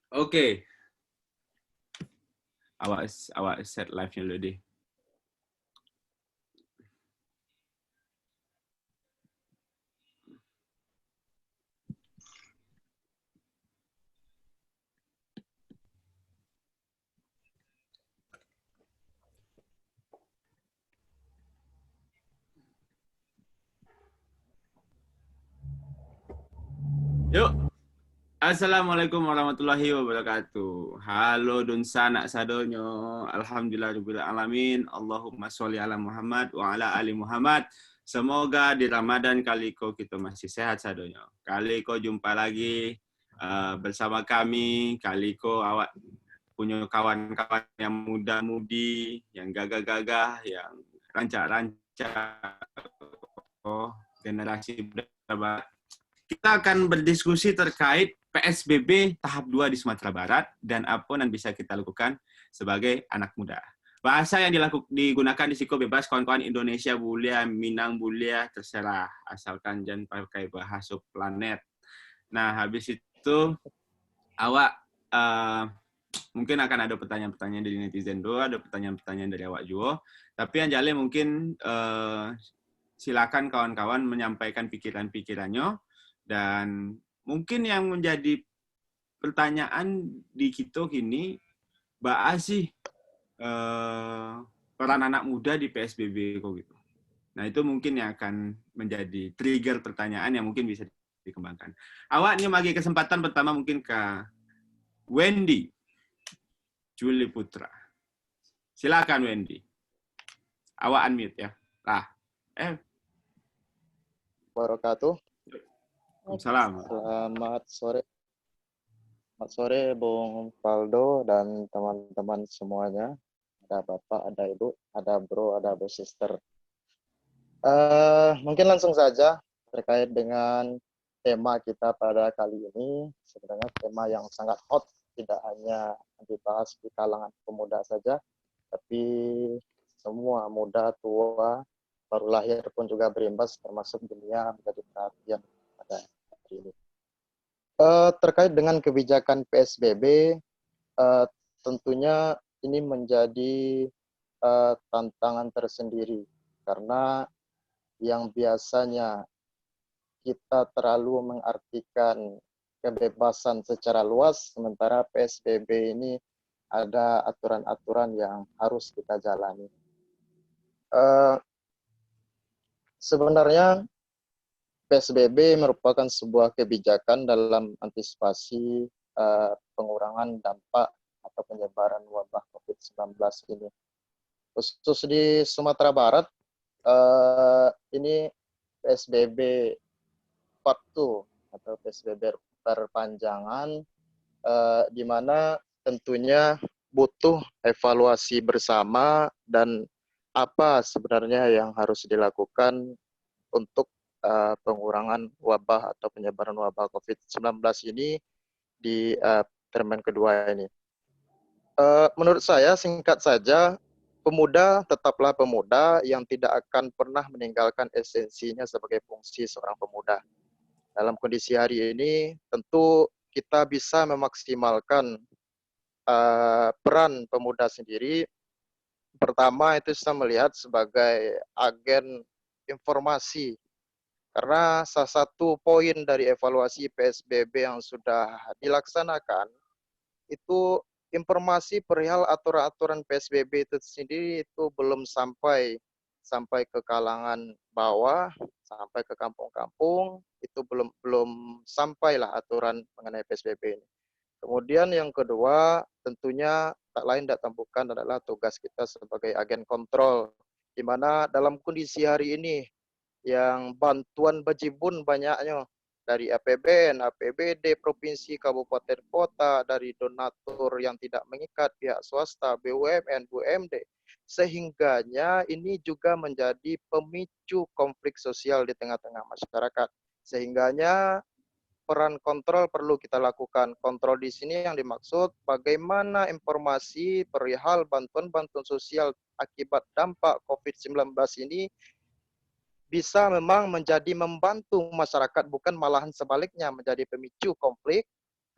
Oke, awak set live-nya dulu deh. Yuk. Assalamualaikum warahmatullahi wabarakatuh. Halo Dunsa nak sadonyo. Alhamdulillah alamin. Allahumma sholli ala Muhammad wa ala ali Muhammad. Semoga di Ramadan kali ko kita masih sehat sadonyo. Kali ko jumpa lagi bersama kami. Kali ko awak punya kawan-kawan yang muda-mudi, yang gagah-gagah, yang rancak-rancak. Oh, generasi muda. Kita akan berdiskusi terkait PSBB tahap 2 di Sumatera Barat dan apa yang bisa kita lakukan sebagai anak muda. Bahasa yang digunakan di Siko bebas, kawan-kawan Indonesia boleh, Minang boleh, terserah. Asalkan jangan pakai bahasa planet. Nah, habis itu awak mungkin akan ada pertanyaan-pertanyaan dari netizen dulu, ada pertanyaan-pertanyaan dari awak juga. Tapi yang jale mungkin silakan kawan-kawan menyampaikan pikiran-pikirannya. Dan mungkin yang menjadi pertanyaan di kita kini, bahas sih peran anak muda di PSBB kok gitu. Nah itu mungkin yang akan menjadi trigger pertanyaan yang mungkin bisa dikembangkan. Awak nih bagi kesempatan pertama mungkin ke Wendy Juli Putra. Silakan Wendy. Awak unmute ya. Wabarakatuh. Salam. Selamat sore. Selamat sore Bung Faldo dan teman-teman semuanya. Ada Bapak, ada Ibu, ada Bro, ada Bu Sister. Mungkin langsung saja terkait dengan tema kita pada kali ini. Sebenarnya tema yang sangat hot, tidak hanya dibahas di kalangan pemuda saja, tapi semua muda, tua, baru lahir pun juga berimbas, termasuk dunia menjadi perhatian pada hari ini. Terkait dengan kebijakan PSBB, tentunya ini menjadi tantangan tersendiri karena yang biasanya kita terlalu mengartikan kebebasan secara luas, sementara PSBB ini ada aturan-aturan yang harus kita jalani. Sebenarnya PSBB merupakan sebuah kebijakan dalam antisipasi pengurangan dampak atau penyebaran wabah COVID-19 ini. Khusus di Sumatera Barat, ini PSBB Part 2 atau PSBB perpanjangan, di mana tentunya butuh evaluasi bersama dan apa sebenarnya yang harus dilakukan untuk pengurangan wabah atau penyebaran wabah COVID-19 ini di termen kedua ini. Menurut saya, singkat saja, pemuda tetaplah pemuda yang tidak akan pernah meninggalkan esensinya sebagai fungsi seorang pemuda. Dalam kondisi hari ini, tentu kita bisa memaksimalkan peran pemuda sendiri. Pertama, itu saya melihat sebagai agen informasi. Karena salah satu poin dari evaluasi PSBB yang sudah dilaksanakan, itu informasi perihal aturan-aturan PSBB itu sendiri itu belum sampai ke kalangan bawah, sampai ke kampung-kampung, itu belum sampailah aturan mengenai PSBB ini. Kemudian yang kedua, tentunya tak lain tak bukan adalah tugas kita sebagai agen kontrol, di mana dalam kondisi hari ini yang bantuan bejibun banyaknya dari APBN, APBD, provinsi, kabupaten, kota, dari donatur yang tidak mengikat, pihak swasta, BUMN, BUMD, sehingganya ini juga menjadi pemicu konflik sosial di tengah-tengah masyarakat. Sehingganya peran kontrol perlu kita lakukan. Kontrol di sini yang dimaksud bagaimana informasi perihal bantuan-bantuan sosial akibat dampak COVID-19 ini bisa memang menjadi membantu masyarakat, bukan malahan sebaliknya menjadi pemicu konflik.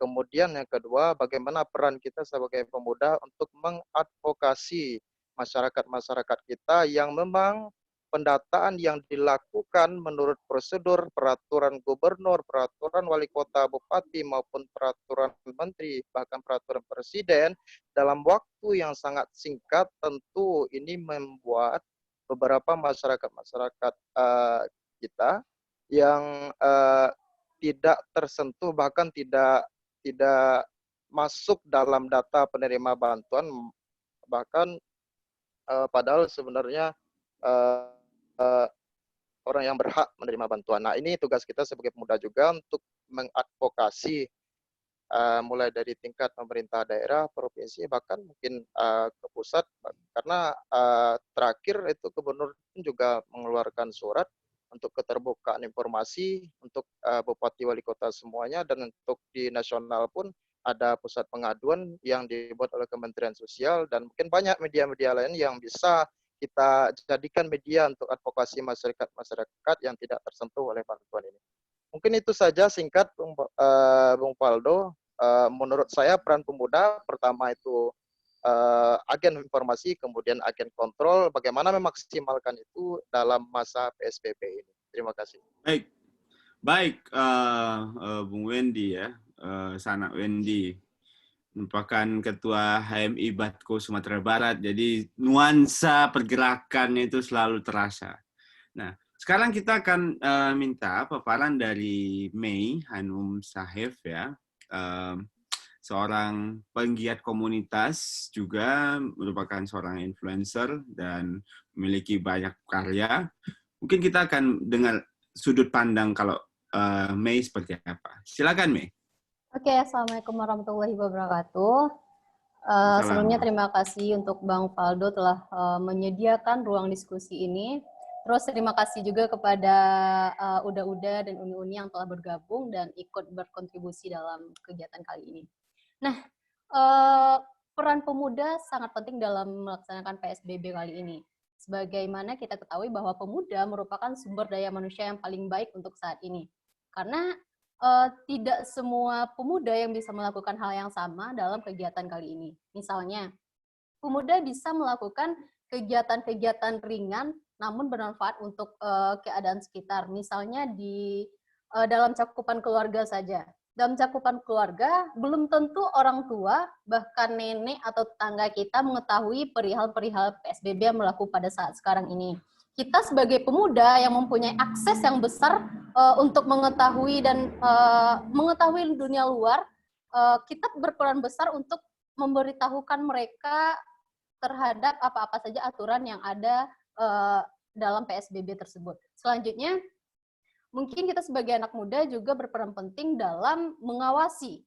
Kemudian yang kedua, bagaimana peran kita sebagai pemuda untuk mengadvokasi masyarakat-masyarakat kita yang memang pendataan yang dilakukan menurut prosedur peraturan gubernur, peraturan wali kota, bupati, maupun peraturan menteri, bahkan peraturan presiden, dalam waktu yang sangat singkat, tentu ini membuat beberapa masyarakat-masyarakat kita yang tidak tersentuh, bahkan tidak masuk dalam data penerima bantuan, bahkan padahal sebenarnya orang yang berhak menerima bantuan. Nah, ini tugas kita sebagai pemuda juga untuk mengadvokasi mulai dari tingkat pemerintah daerah, provinsi, bahkan mungkin ke pusat, karena terakhir itu gubernur juga mengeluarkan surat untuk keterbukaan informasi untuk bupati wali kota semuanya, dan untuk di nasional pun ada pusat pengaduan yang dibuat oleh Kementerian Sosial, dan mungkin banyak media-media lain yang bisa kita jadikan media untuk advokasi masyarakat yang tidak tersentuh oleh bantuan ini. Mungkin itu saja singkat, Bung Faldo. Menurut saya peran pemuda pertama itu agen informasi, kemudian agen kontrol, bagaimana memaksimalkan itu dalam masa PSBB ini. Terima kasih. Baik, Bung Wendy ya, Sanak Wendy, merupakan Ketua HMI Batko Sumatera Barat, jadi nuansa pergerakannya itu selalu terasa. Nah, sekarang kita akan minta paparan dari Mei Hanum Sahef ya, seorang penggiat komunitas, juga merupakan seorang influencer dan memiliki banyak karya. Mungkin kita akan dengar sudut pandang kalau Mei seperti apa. Silakan Mei. Oke, Assalamualaikum warahmatullahi wabarakatuh. Sebelumnya terima kasih untuk Bang Faldo telah menyediakan ruang diskusi ini. Terus terima kasih juga kepada UDA-UDA dan uni-uni yang telah bergabung dan ikut berkontribusi dalam kegiatan kali ini. Nah, peran pemuda sangat penting dalam melaksanakan PSBB kali ini. Sebagaimana kita ketahui bahwa pemuda merupakan sumber daya manusia yang paling baik untuk saat ini. Karena tidak semua pemuda yang bisa melakukan hal yang sama dalam kegiatan kali ini. Misalnya, pemuda bisa melakukan kegiatan-kegiatan ringan namun bermanfaat untuk keadaan sekitar. Misalnya di dalam cakupan keluarga saja. Dalam cakupan keluarga, belum tentu orang tua, bahkan nenek atau tetangga kita mengetahui perihal-perihal PSBB yang berlaku pada saat sekarang ini. Kita sebagai pemuda yang mempunyai akses yang besar untuk mengetahui dan mengetahui dunia luar, kita berperan besar untuk memberitahukan mereka terhadap apa-apa saja aturan yang ada dalam PSBB tersebut. Selanjutnya, mungkin kita sebagai anak muda juga berperan penting dalam mengawasi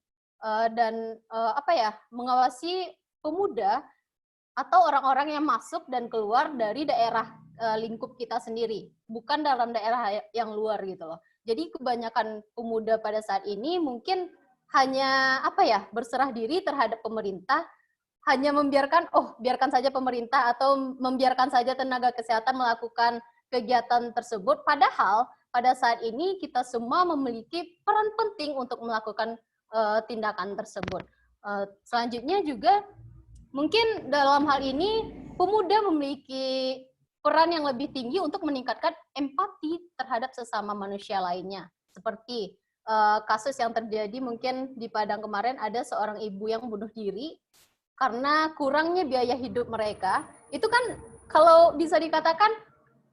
mengawasi pemuda atau orang-orang yang masuk dan keluar dari daerah lingkup kita sendiri, bukan dalam daerah yang luar gitu loh. Jadi kebanyakan pemuda pada saat ini mungkin hanya berserah diri terhadap pemerintah, hanya membiarkan biarkan saja pemerintah atau membiarkan saja tenaga kesehatan melakukan kegiatan tersebut, padahal pada saat ini kita semua memiliki peran penting untuk melakukan tindakan tersebut. Selanjutnya juga mungkin dalam hal ini pemuda memiliki peran yang lebih tinggi untuk meningkatkan empati terhadap sesama manusia lainnya. Seperti kasus yang terjadi mungkin di Padang kemarin, ada seorang ibu yang bunuh diri karena kurangnya biaya hidup mereka. Itu kan kalau bisa dikatakan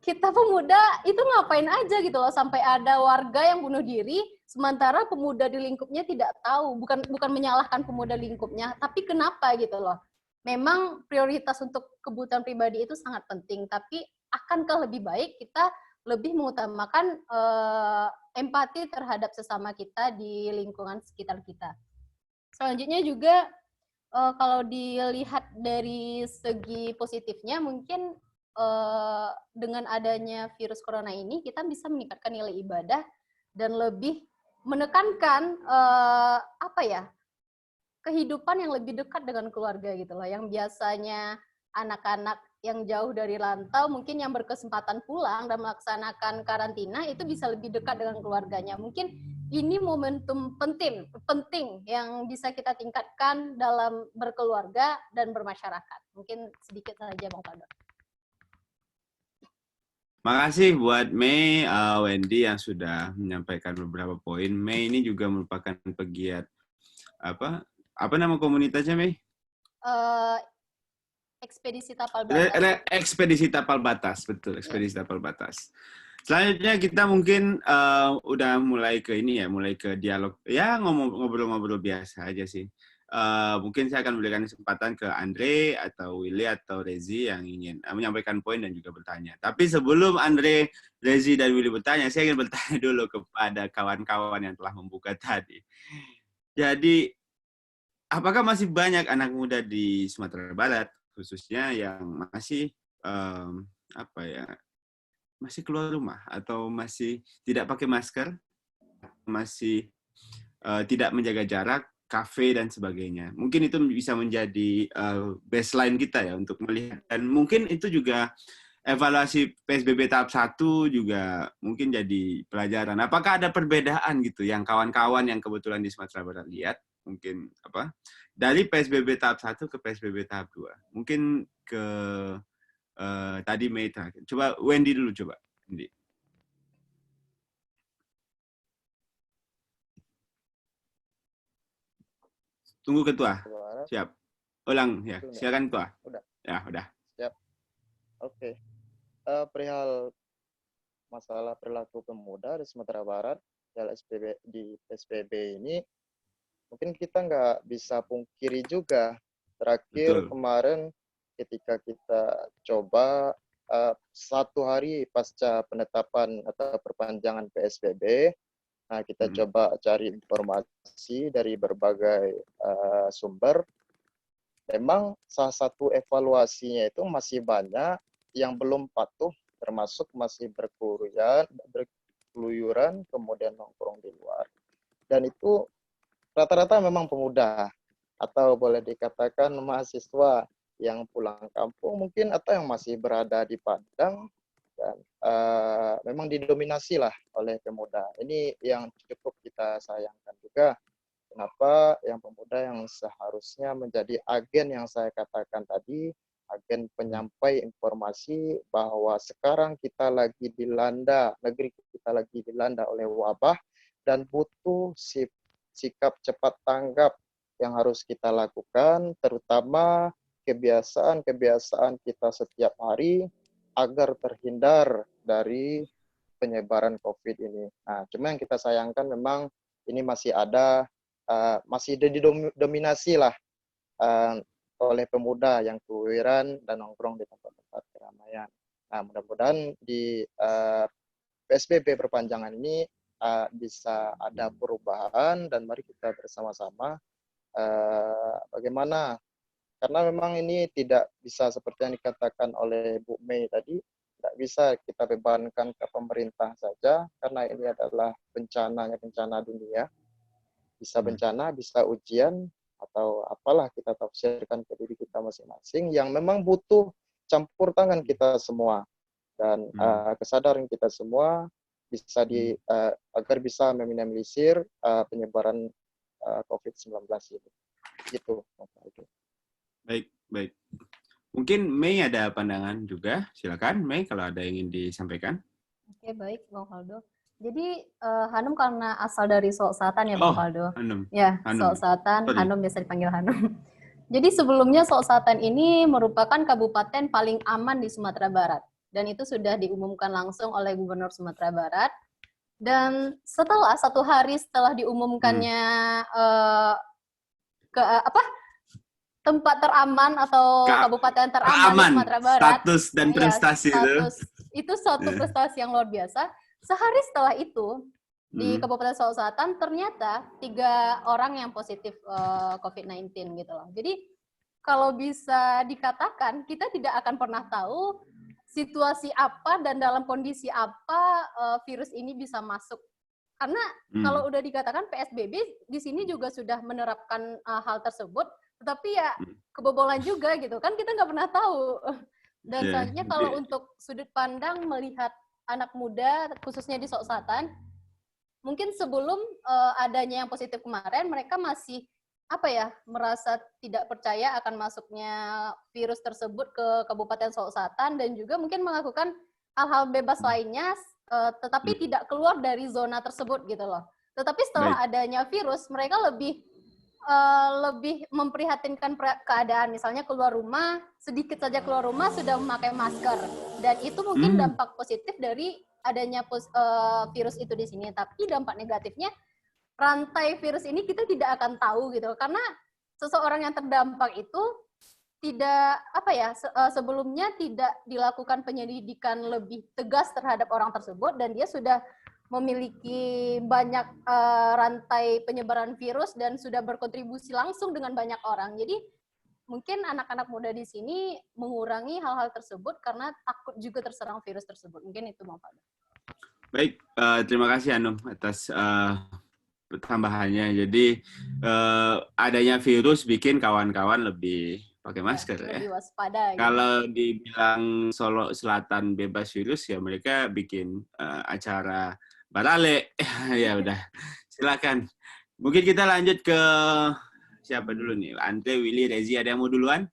kita pemuda itu ngapain aja gitu loh, sampai ada warga yang bunuh diri, sementara pemuda di lingkupnya tidak tahu. Bukan menyalahkan pemuda lingkupnya, tapi kenapa gitu loh. Memang prioritas untuk kebutuhan pribadi itu sangat penting, tapi akankah lebih baik kita lebih mengutamakan empati terhadap sesama kita di lingkungan sekitar kita. Selanjutnya juga kalau dilihat dari segi positifnya, mungkin dengan adanya virus corona ini kita bisa meningkatkan nilai ibadah dan lebih menekankan kehidupan yang lebih dekat dengan keluarga gitu loh, yang biasanya anak-anak yang jauh dari rantau, mungkin yang berkesempatan pulang dan melaksanakan karantina itu bisa lebih dekat dengan keluarganya. Mungkin ini momentum penting yang bisa kita tingkatkan dalam berkeluarga dan bermasyarakat. Mungkin sedikit saja Bang Faldo. Makasih buat Mei, Wendy yang sudah menyampaikan beberapa poin. Mei ini juga merupakan pegiat apa nama komunitasnya, Mei? Ekspedisi Tapal Batas. Ekspedisi Tapal Batas, betul, Ekspedisi Tapal Batas. Selanjutnya kita mungkin udah mulai ke ini ya, mulai ke dialog. Ya ngobrol-ngobrol biasa aja sih. Mungkin saya akan berikan kesempatan ke Andre atau Willy atau Rezi yang ingin menyampaikan poin dan juga bertanya. Tapi sebelum Andre, Rezi dan Willy bertanya, saya ingin bertanya dulu kepada kawan-kawan yang telah membuka tadi. Jadi, apakah masih banyak anak muda di Sumatera Barat, khususnya yang masih masih keluar rumah atau masih tidak pakai masker, masih tidak menjaga jarak, kafe dan sebagainya. Mungkin itu bisa menjadi baseline kita ya untuk melihat, dan mungkin itu juga evaluasi PSBB tahap 1 juga mungkin jadi pelajaran. Apakah ada perbedaan gitu yang kawan-kawan yang kebetulan di Sumatera Barat lihat, mungkin dari PSBB tahap 1 ke PSBB tahap 2. Mungkin ke tadi Mei terakhir. Coba Wendy dulu, coba. Wendy. Tunggu Ketua. Siap. Ulang ya. Silakan Ketua. Udah. Ya, udah. Siap. Oke. Perihal masalah perilaku pemuda di Sumatera Barat di PSBB ini, mungkin kita nggak bisa pungkiri juga. Terakhir kemarin ketika kita coba 1 hari pasca penetapan atau perpanjangan PSBB, nah kita coba cari informasi dari berbagai sumber. Memang salah satu evaluasinya itu masih banyak yang belum patuh, termasuk masih berkeluyuran, kemudian nongkrong di luar. Dan itu rata-rata memang pemuda, atau boleh dikatakan mahasiswa yang pulang kampung mungkin, atau yang masih berada di Padang, dan memang didominasi lah oleh pemuda. Ini yang cukup kita sayangkan juga. Kenapa yang pemuda yang seharusnya menjadi agen yang saya katakan tadi, agen penyampai informasi bahwa sekarang kita lagi dilanda, negeri kita lagi dilanda oleh wabah, dan butuh sikap cepat tanggap yang harus kita lakukan, terutama kebiasaan-kebiasaan kita setiap hari agar terhindar dari penyebaran COVID ini. Nah, cuma yang kita sayangkan memang ini masih ada, masih didominasi lah oleh pemuda yang keluyuran dan nongkrong di tempat-tempat keramaian. Nah, mudah-mudahan di PSBB perpanjangan ini bisa ada perubahan, dan mari kita bersama-sama bagaimana, karena memang ini tidak bisa seperti yang dikatakan oleh Bu Mei tadi, tidak bisa kita bebankan ke pemerintah saja, karena ini adalah bencana dunia. Bisa bencana, bisa ujian, atau apalah kita tafsirkan ke diri kita masing-masing, yang memang butuh campur tangan kita semua, dan kesadaran kita semua bisa agar bisa meminimalisir penyebaran COVID-19 ini. Gitu. Baik. Mungkin Mei ada pandangan juga. Silakan Mei kalau ada yang ingin disampaikan. Oke, baik Bang Faldo. Jadi Hanum karena asal dari Sulawesi Selatan ya Bang Faldo. Hanum. Ya, Sulawesi Selatan, Hanum biasa dipanggil Hanum. Jadi sebelumnya Sulawesi Selatan ini merupakan kabupaten paling aman di Sumatera Barat, dan itu sudah diumumkan langsung oleh Gubernur Sumatera Barat. Dan setelah 1 hari setelah diumumkannya tempat teraman atau kabupaten teraman di Sumatera Barat, status dan prestasi itu suatu prestasi yang luar biasa. Sehari setelah itu di Kabupaten Sulawesi Selatan ternyata 3 orang yang positif COVID-19 gitu loh. Jadi kalau bisa dikatakan kita tidak akan pernah tahu situasi apa dan dalam kondisi apa virus ini bisa masuk. Karena kalau udah dikatakan PSBB di sini juga sudah menerapkan hal tersebut, Tetapi ya kebobolan juga gitu kan, kita nggak pernah tahu. Dan selanjutnya kalau untuk sudut pandang melihat anak muda khususnya di Sok-Satan, mungkin sebelum adanya yang positif kemarin, mereka masih merasa tidak percaya akan masuknya virus tersebut ke Kabupaten Sok-Satan, dan juga mungkin melakukan hal-hal bebas lainnya, tetapi tidak keluar dari zona tersebut gitu loh. Tetapi setelah adanya virus, mereka lebih memprihatinkan keadaan. Misalnya keluar rumah, sedikit saja keluar rumah sudah memakai masker, dan itu mungkin dampak positif dari adanya virus itu di sini. Tapi dampak negatifnya, rantai virus ini kita tidak akan tahu gitu, karena seseorang yang terdampak itu tidak sebelumnya tidak dilakukan penyelidikan lebih tegas terhadap orang tersebut, dan dia sudah memiliki banyak rantai penyebaran virus dan sudah berkontribusi langsung dengan banyak orang. Jadi mungkin anak-anak muda di sini mengurangi hal-hal tersebut karena takut juga terserang virus tersebut. Mungkin itu Bang Fadil. Baik, terima kasih Anum atas tambahannya. Jadi adanya virus bikin kawan-kawan lebih pakai masker ya. Lebih waspada. Kalau dibilang Solo Selatan bebas virus ya mereka bikin acara barale. Ya udah, silakan. Mungkin kita lanjut ke siapa dulu nih? Andre, Willy, Rezi, ada yang mau duluan?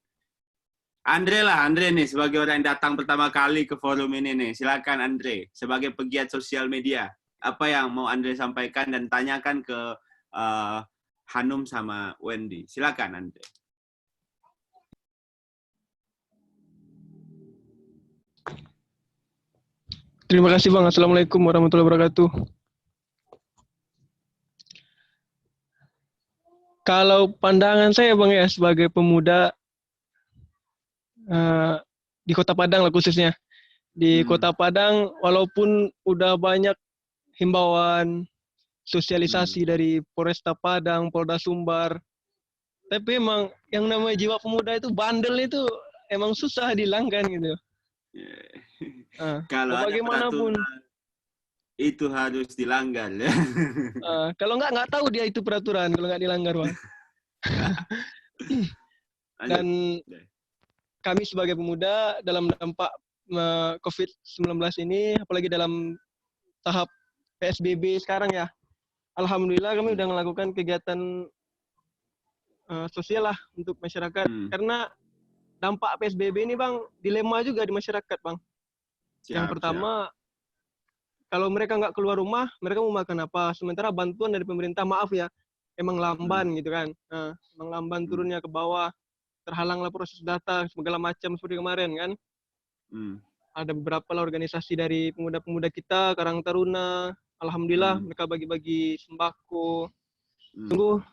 Andre nih sebagai orang yang datang pertama kali ke forum ini nih. Silakan Andre, sebagai pegiat sosial media. Apa yang mau Andre sampaikan dan tanyakan ke Hanum sama Wendy? Silakan Andre. Terima kasih Bang. Assalamualaikum warahmatullahi wabarakatuh. Kalau pandangan saya Bang ya, sebagai pemuda di Kota Padang lah khususnya. Di Kota Padang, walaupun udah banyak himbauan, sosialisasi dari Polresta Padang, Polda Sumbar, tapi emang yang namanya jiwa pemuda itu bandel itu emang susah dihilangkan gitu. Kalau bagaimanapun itu harus dilanggar ya. Kalau nggak tahu dia itu peraturan kalau nggak dilanggar Bang. Dan kami sebagai pemuda dalam dampak COVID-19 ini, apalagi dalam tahap PSBB sekarang ya, alhamdulillah kami udah melakukan kegiatan sosial lah untuk masyarakat. Karena dampak PSBB ini Bang, dilema juga di masyarakat Bang. Yang pertama, kalau mereka nggak keluar rumah, mereka mau makan apa? Sementara bantuan dari pemerintah, maaf ya, emang lamban gitu kan. Emang lamban turunnya ke bawah, terhalanglah proses data, segala macam seperti kemarin kan. Ada beberapa lah organisasi dari pemuda-pemuda kita, Karang Taruna, alhamdulillah mereka bagi-bagi sembako. Sungguh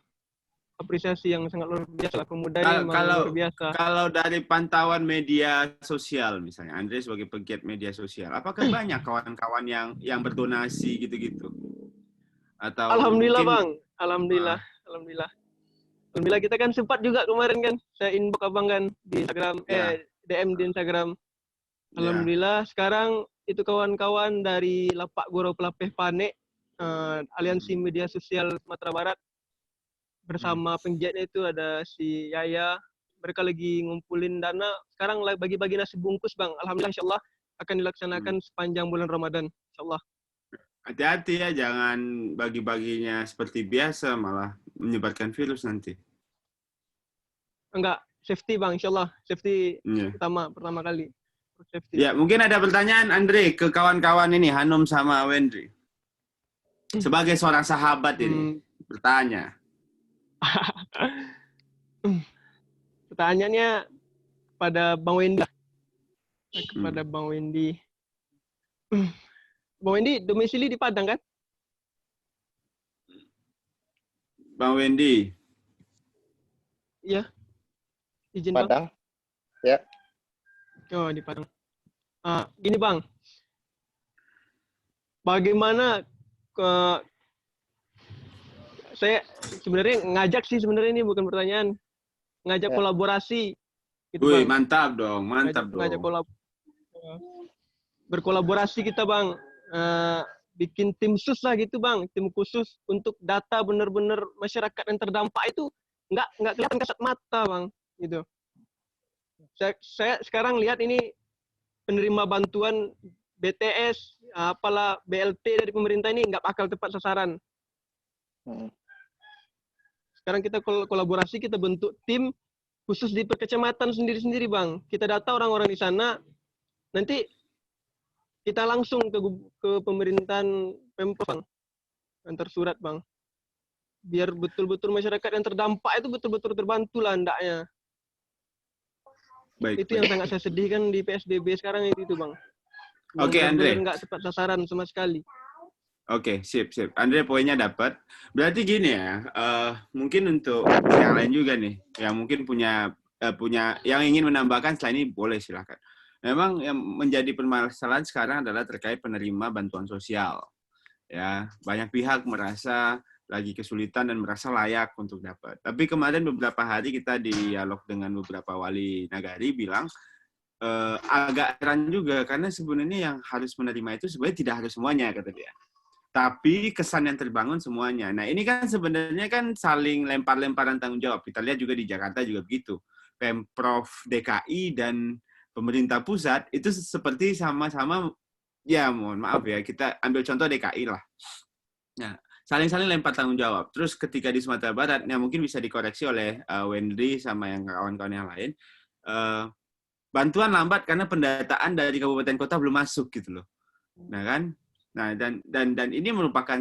apresiasi yang sangat luar biasa, pemuda ini luar biasa. Kalau dari pantauan media sosial misalnya, Andre sebagai pegiat media sosial, apakah banyak kawan-kawan yang berdonasi gitu-gitu? Atau alhamdulillah mungkin... Bang, alhamdulillah. Alhamdulillah kita kan sempat juga kemarin kan, saya inbox Abang kan di Instagram, DM di Instagram. Alhamdulillah sekarang itu kawan-kawan dari Lapak Goro Pelapeh Panek, Aliansi Media Sosial Sumatera Barat, bersama penggiatnya itu ada si Yaya, mereka lagi ngumpulin dana, sekarang bagi-bagi nasi bungkus Bang. Alhamdulillah insyaallah akan dilaksanakan sepanjang bulan Ramadan insyaallah. Hati-hati ya, jangan bagi-baginya seperti biasa, malah menyebarkan virus nanti. Enggak, safety Bang, insyaallah. Safety pertama kali. Safety. Ya, mungkin ada pertanyaan Andre ke kawan-kawan ini, Hanum sama Wendry. Sebagai seorang sahabat ini, bertanya. Pertanyaannya pada Bang Wendy. Kepada Bang Wendy. Bang Wendy domisili di Padang kan? Bang Wendy. Iya. Izin Padang. Bang. Ya. Oh, di Padang. Gini Bang. Bagaimana saya sebenarnya ngajak sih, sebenarnya ini bukan pertanyaan. Ngajak kolaborasi. Gitu, Wih, Bang. mantap dong. Ngajak berkolaborasi kita Bang. Bikin tim sus lah gitu Bang. Tim khusus untuk data benar-benar masyarakat yang terdampak itu nggak kelihatan kasat mata, Bang. Gitu. Saya sekarang lihat ini penerima bantuan BTS, apalah BLT dari pemerintah ini nggak bakal tepat sasaran. Sekarang kita kolaborasi, kita bentuk tim khusus di perkecamatan sendiri-sendiri, Bang. Kita data orang-orang di sana, nanti kita langsung ke pemerintahan Pemprov, Bang. Antar surat, Bang. Biar betul-betul masyarakat yang terdampak itu betul-betul terbantu lah hendaknya. Baik, Itu yang sangat saya sedihkan di PSBB sekarang itu, Bang. Oke, Andre. Nggak tepat sasaran sama sekali. Oke, sip. Andre poinnya dapat. Berarti gini ya, mungkin untuk yang lain juga nih, yang mungkin punya yang ingin menambahkan setelah ini boleh silakan. Memang yang menjadi permasalahan sekarang adalah terkait penerima bantuan sosial. Ya, banyak pihak merasa lagi kesulitan dan merasa layak untuk dapat. Tapi kemarin beberapa hari kita dialog dengan beberapa wali nagari bilang agak heran juga karena sebenarnya yang harus menerima itu sebenarnya tidak harus semuanya, kata dia. Tapi kesan yang terbangun semuanya. Nah, ini kan sebenarnya kan saling lempar-lemparan tanggung jawab. Kita lihat juga di Jakarta juga begitu. Pemprov DKI dan pemerintah pusat itu seperti sama-sama, ya mohon maaf ya, kita ambil contoh DKI lah. Nah, saling-saling lempar tanggung jawab. Terus ketika di Sumatera Barat, yang mungkin bisa dikoreksi oleh Wendri sama yang kawan-kawan yang lain, bantuan lambat karena pendataan dari kabupaten kota belum masuk gitu loh. Nah kan, dan ini merupakan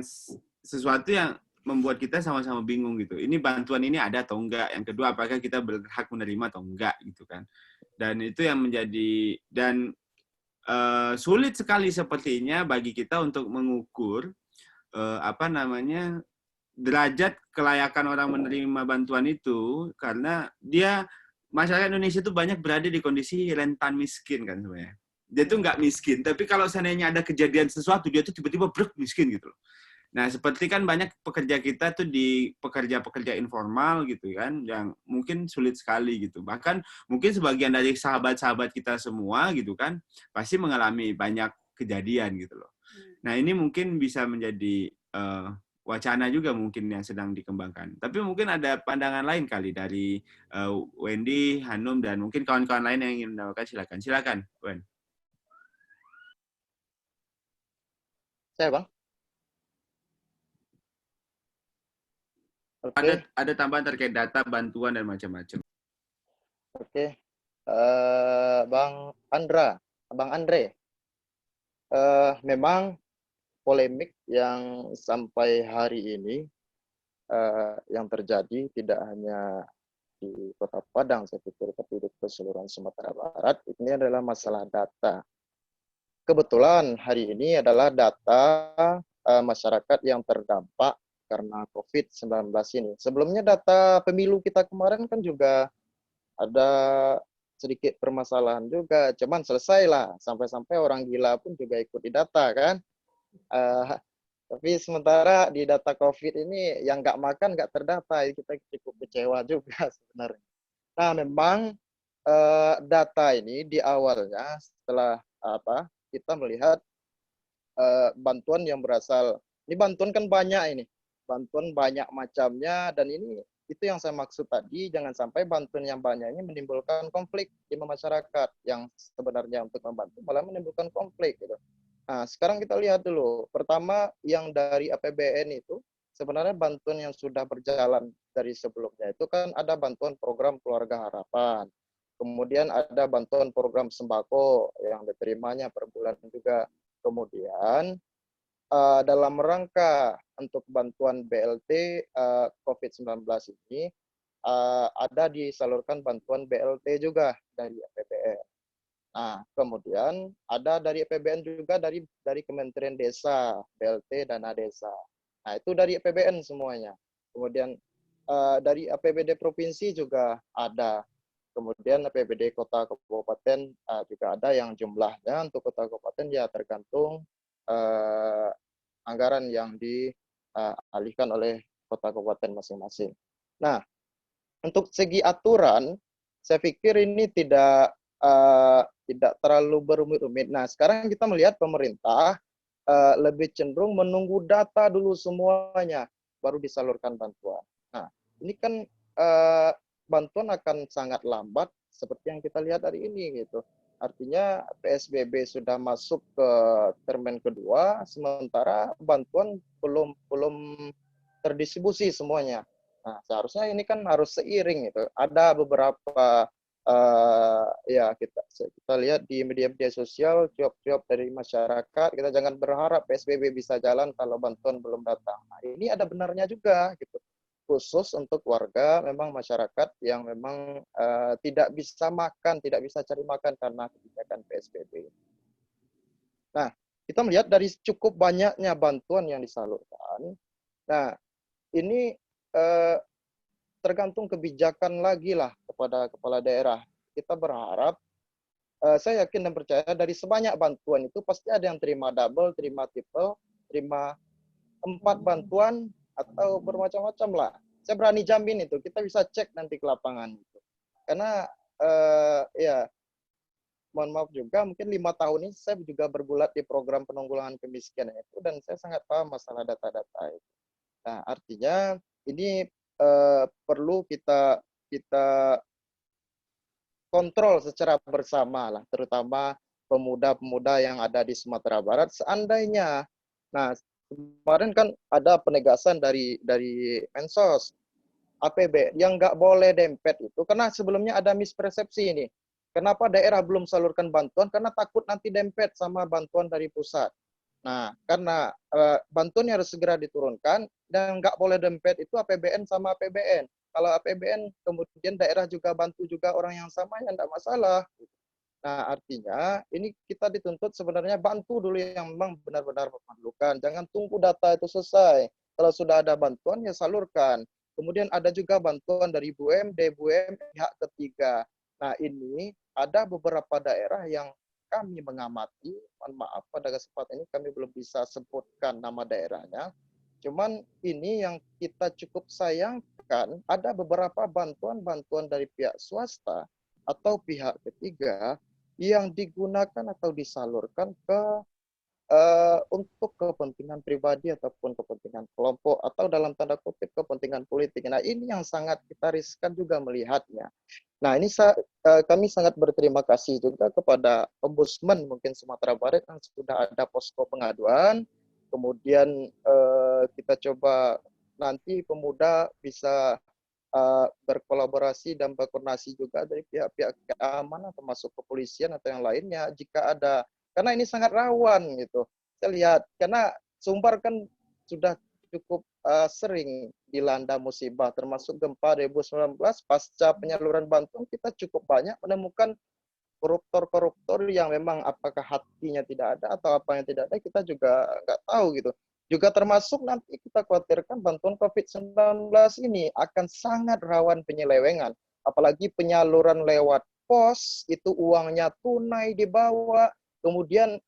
sesuatu yang membuat kita sama-sama bingung gitu. Ini bantuan ini ada atau enggak? Yang kedua, apakah kita berhak menerima atau enggak gitu kan? Dan itu yang menjadi sulit sekali sepertinya bagi kita untuk mengukur derajat kelayakan orang menerima bantuan itu, karena masyarakat Indonesia itu banyak berada di kondisi rentan miskin kan sebenarnya. Dia tuh nggak miskin, tapi kalau seandainya ada kejadian sesuatu, dia tuh tiba-tiba brek miskin gitu loh. Nah, seperti kan banyak pekerja kita tuh di pekerja-pekerja informal gitu kan, yang mungkin sulit sekali gitu. Bahkan mungkin sebagian dari sahabat-sahabat kita semua gitu kan, pasti mengalami banyak kejadian gitu loh. Nah, ini mungkin bisa menjadi wacana juga mungkin yang sedang dikembangkan. Tapi mungkin ada pandangan lain kali dari Wendy, Hanum, dan mungkin kawan-kawan lain yang ingin menambahkan, silakan. Silakan, Wen. Saya, Bang. Okay. Ada tambahan terkait data, bantuan, dan macam-macam. Oke. Bang Andre. Memang polemik yang sampai hari ini yang terjadi tidak hanya di Kota Padang, saya pikir, tapi di keseluruhan Sumatera Barat, ini adalah masalah data. Kebetulan hari ini adalah data masyarakat yang terdampak karena COVID-19 ini. Sebelumnya data pemilu kita kemarin kan juga ada sedikit permasalahan juga, cuman selesailah, sampai-sampai orang gila pun juga ikut di data kan. Tapi sementara di data COVID ini yang nggak makan nggak terdata, kita cukup kecewa juga sebenarnya. Nah, memang data ini di awalnya setelah kita melihat bantuan yang berasal, ini bantuan kan banyak ini, bantuan banyak macamnya, dan ini itu yang saya maksud tadi, jangan sampai bantuan yang banyak ini menimbulkan konflik di masyarakat yang sebenarnya untuk membantu malah menimbulkan konflik gitu. Nah, sekarang kita lihat dulu. Pertama, yang dari APBN itu sebenarnya bantuan yang sudah berjalan dari sebelumnya itu kan ada bantuan program Keluarga Harapan. Kemudian ada bantuan program sembako yang diterimanya per bulan juga. Kemudian dalam rangka untuk bantuan BLT COVID-19 ini ada disalurkan bantuan BLT juga dari APBN. Nah, kemudian ada dari APBN juga dari Kementerian Desa, BLT, dana desa. Nah, itu dari APBN semuanya. Kemudian dari APBD provinsi juga ada. Kemudian APBD kota kabupaten juga ada, yang jumlahnya untuk kota kabupaten ya tergantung anggaran yang dialihkan oleh kota kabupaten masing-masing. Nah, untuk segi aturan, saya pikir ini tidak terlalu berumit-umit. Nah, sekarang kita melihat pemerintah lebih cenderung menunggu data dulu semuanya, baru disalurkan bantuan. Nah, ini kan bantuan akan sangat lambat seperti yang kita lihat hari ini gitu. Artinya PSBB sudah masuk ke termen kedua, sementara bantuan belum terdistribusi semuanya. Nah, seharusnya ini kan harus seiring gitu. Ada beberapa ya kita lihat di media-media sosial jawab-jawab dari masyarakat, kita jangan berharap PSBB bisa jalan kalau bantuan belum datang. Nah, ini ada benarnya juga gitu. Khusus untuk warga memang masyarakat yang memang tidak bisa makan, tidak bisa cari makan karena kebijakan PSBB. Nah, kita melihat dari cukup banyaknya bantuan yang disalurkan. Nah, ini tergantung kebijakan lagi lah kepada kepala daerah. Kita berharap, saya yakin dan percaya dari sebanyak bantuan itu pasti ada yang terima double, terima triple, terima 4 bantuan atau bermacam-macam lah. Saya berani jamin itu, kita bisa cek nanti ke lapangan itu. Karena ya mohon maaf juga, mungkin 5 tahun ini saya juga bergulat di program penanggulangan kemiskinan itu dan saya sangat paham masalah data-data itu. Nah, artinya ini perlu kita kontrol secara bersama lah, terutama pemuda-pemuda yang ada di Sumatera Barat. Seandainya, nah kemarin kan ada penegasan dari Mensos, APB yang nggak boleh dempet itu, karena sebelumnya ada mispersepsi ini. Kenapa daerah belum salurkan bantuan? Karena takut nanti dempet sama bantuan dari pusat. Nah, karena bantuannya harus segera diturunkan dan nggak boleh dempet itu APBN sama APBN. Kalau APBN kemudian daerah juga bantu juga orang yang sama ya enggak masalah. Nah, artinya ini kita dituntut sebenarnya bantu dulu yang memang benar-benar memerlukan. Jangan tunggu data itu selesai. Kalau sudah ada bantuan ya salurkan. Kemudian ada juga bantuan dari BUM, DBUM, pihak ketiga. Nah, ini ada beberapa daerah yang kami mengamati, mohon maaf pada kesempatan ini kami belum bisa sebutkan nama daerahnya. Cuman ini yang kita cukup sayangkan, ada beberapa bantuan-bantuan dari pihak swasta atau pihak ketiga yang digunakan atau disalurkan ke untuk kepentingan pribadi ataupun kepentingan kelompok atau dalam tanda kutip kepentingan politik. Nah, ini yang sangat kita riskan juga melihatnya. Nah, ini kami sangat berterima kasih juga kepada Ombudsman mungkin Sumatera Barat yang sudah ada posko pengaduan. Kemudian kita coba nanti pemuda bisa berkolaborasi dan berkoordinasi juga dari pihak-pihak keamanan termasuk kepolisian atau yang lainnya jika ada, karena ini sangat rawan gitu. Saya lihat karena Sumbar kan sudah cukup sering dilanda musibah termasuk gempa 2019 pasca penyaluran bantuan kita cukup banyak menemukan koruptor-koruptor yang memang apakah hatinya tidak ada atau apa yang tidak ada kita juga nggak tahu gitu. Juga termasuk nanti kita khawatirkan bantuan COVID-19 ini akan sangat rawan penyelewengan. Apalagi penyaluran lewat pos, itu uangnya tunai dibawa. Kemudian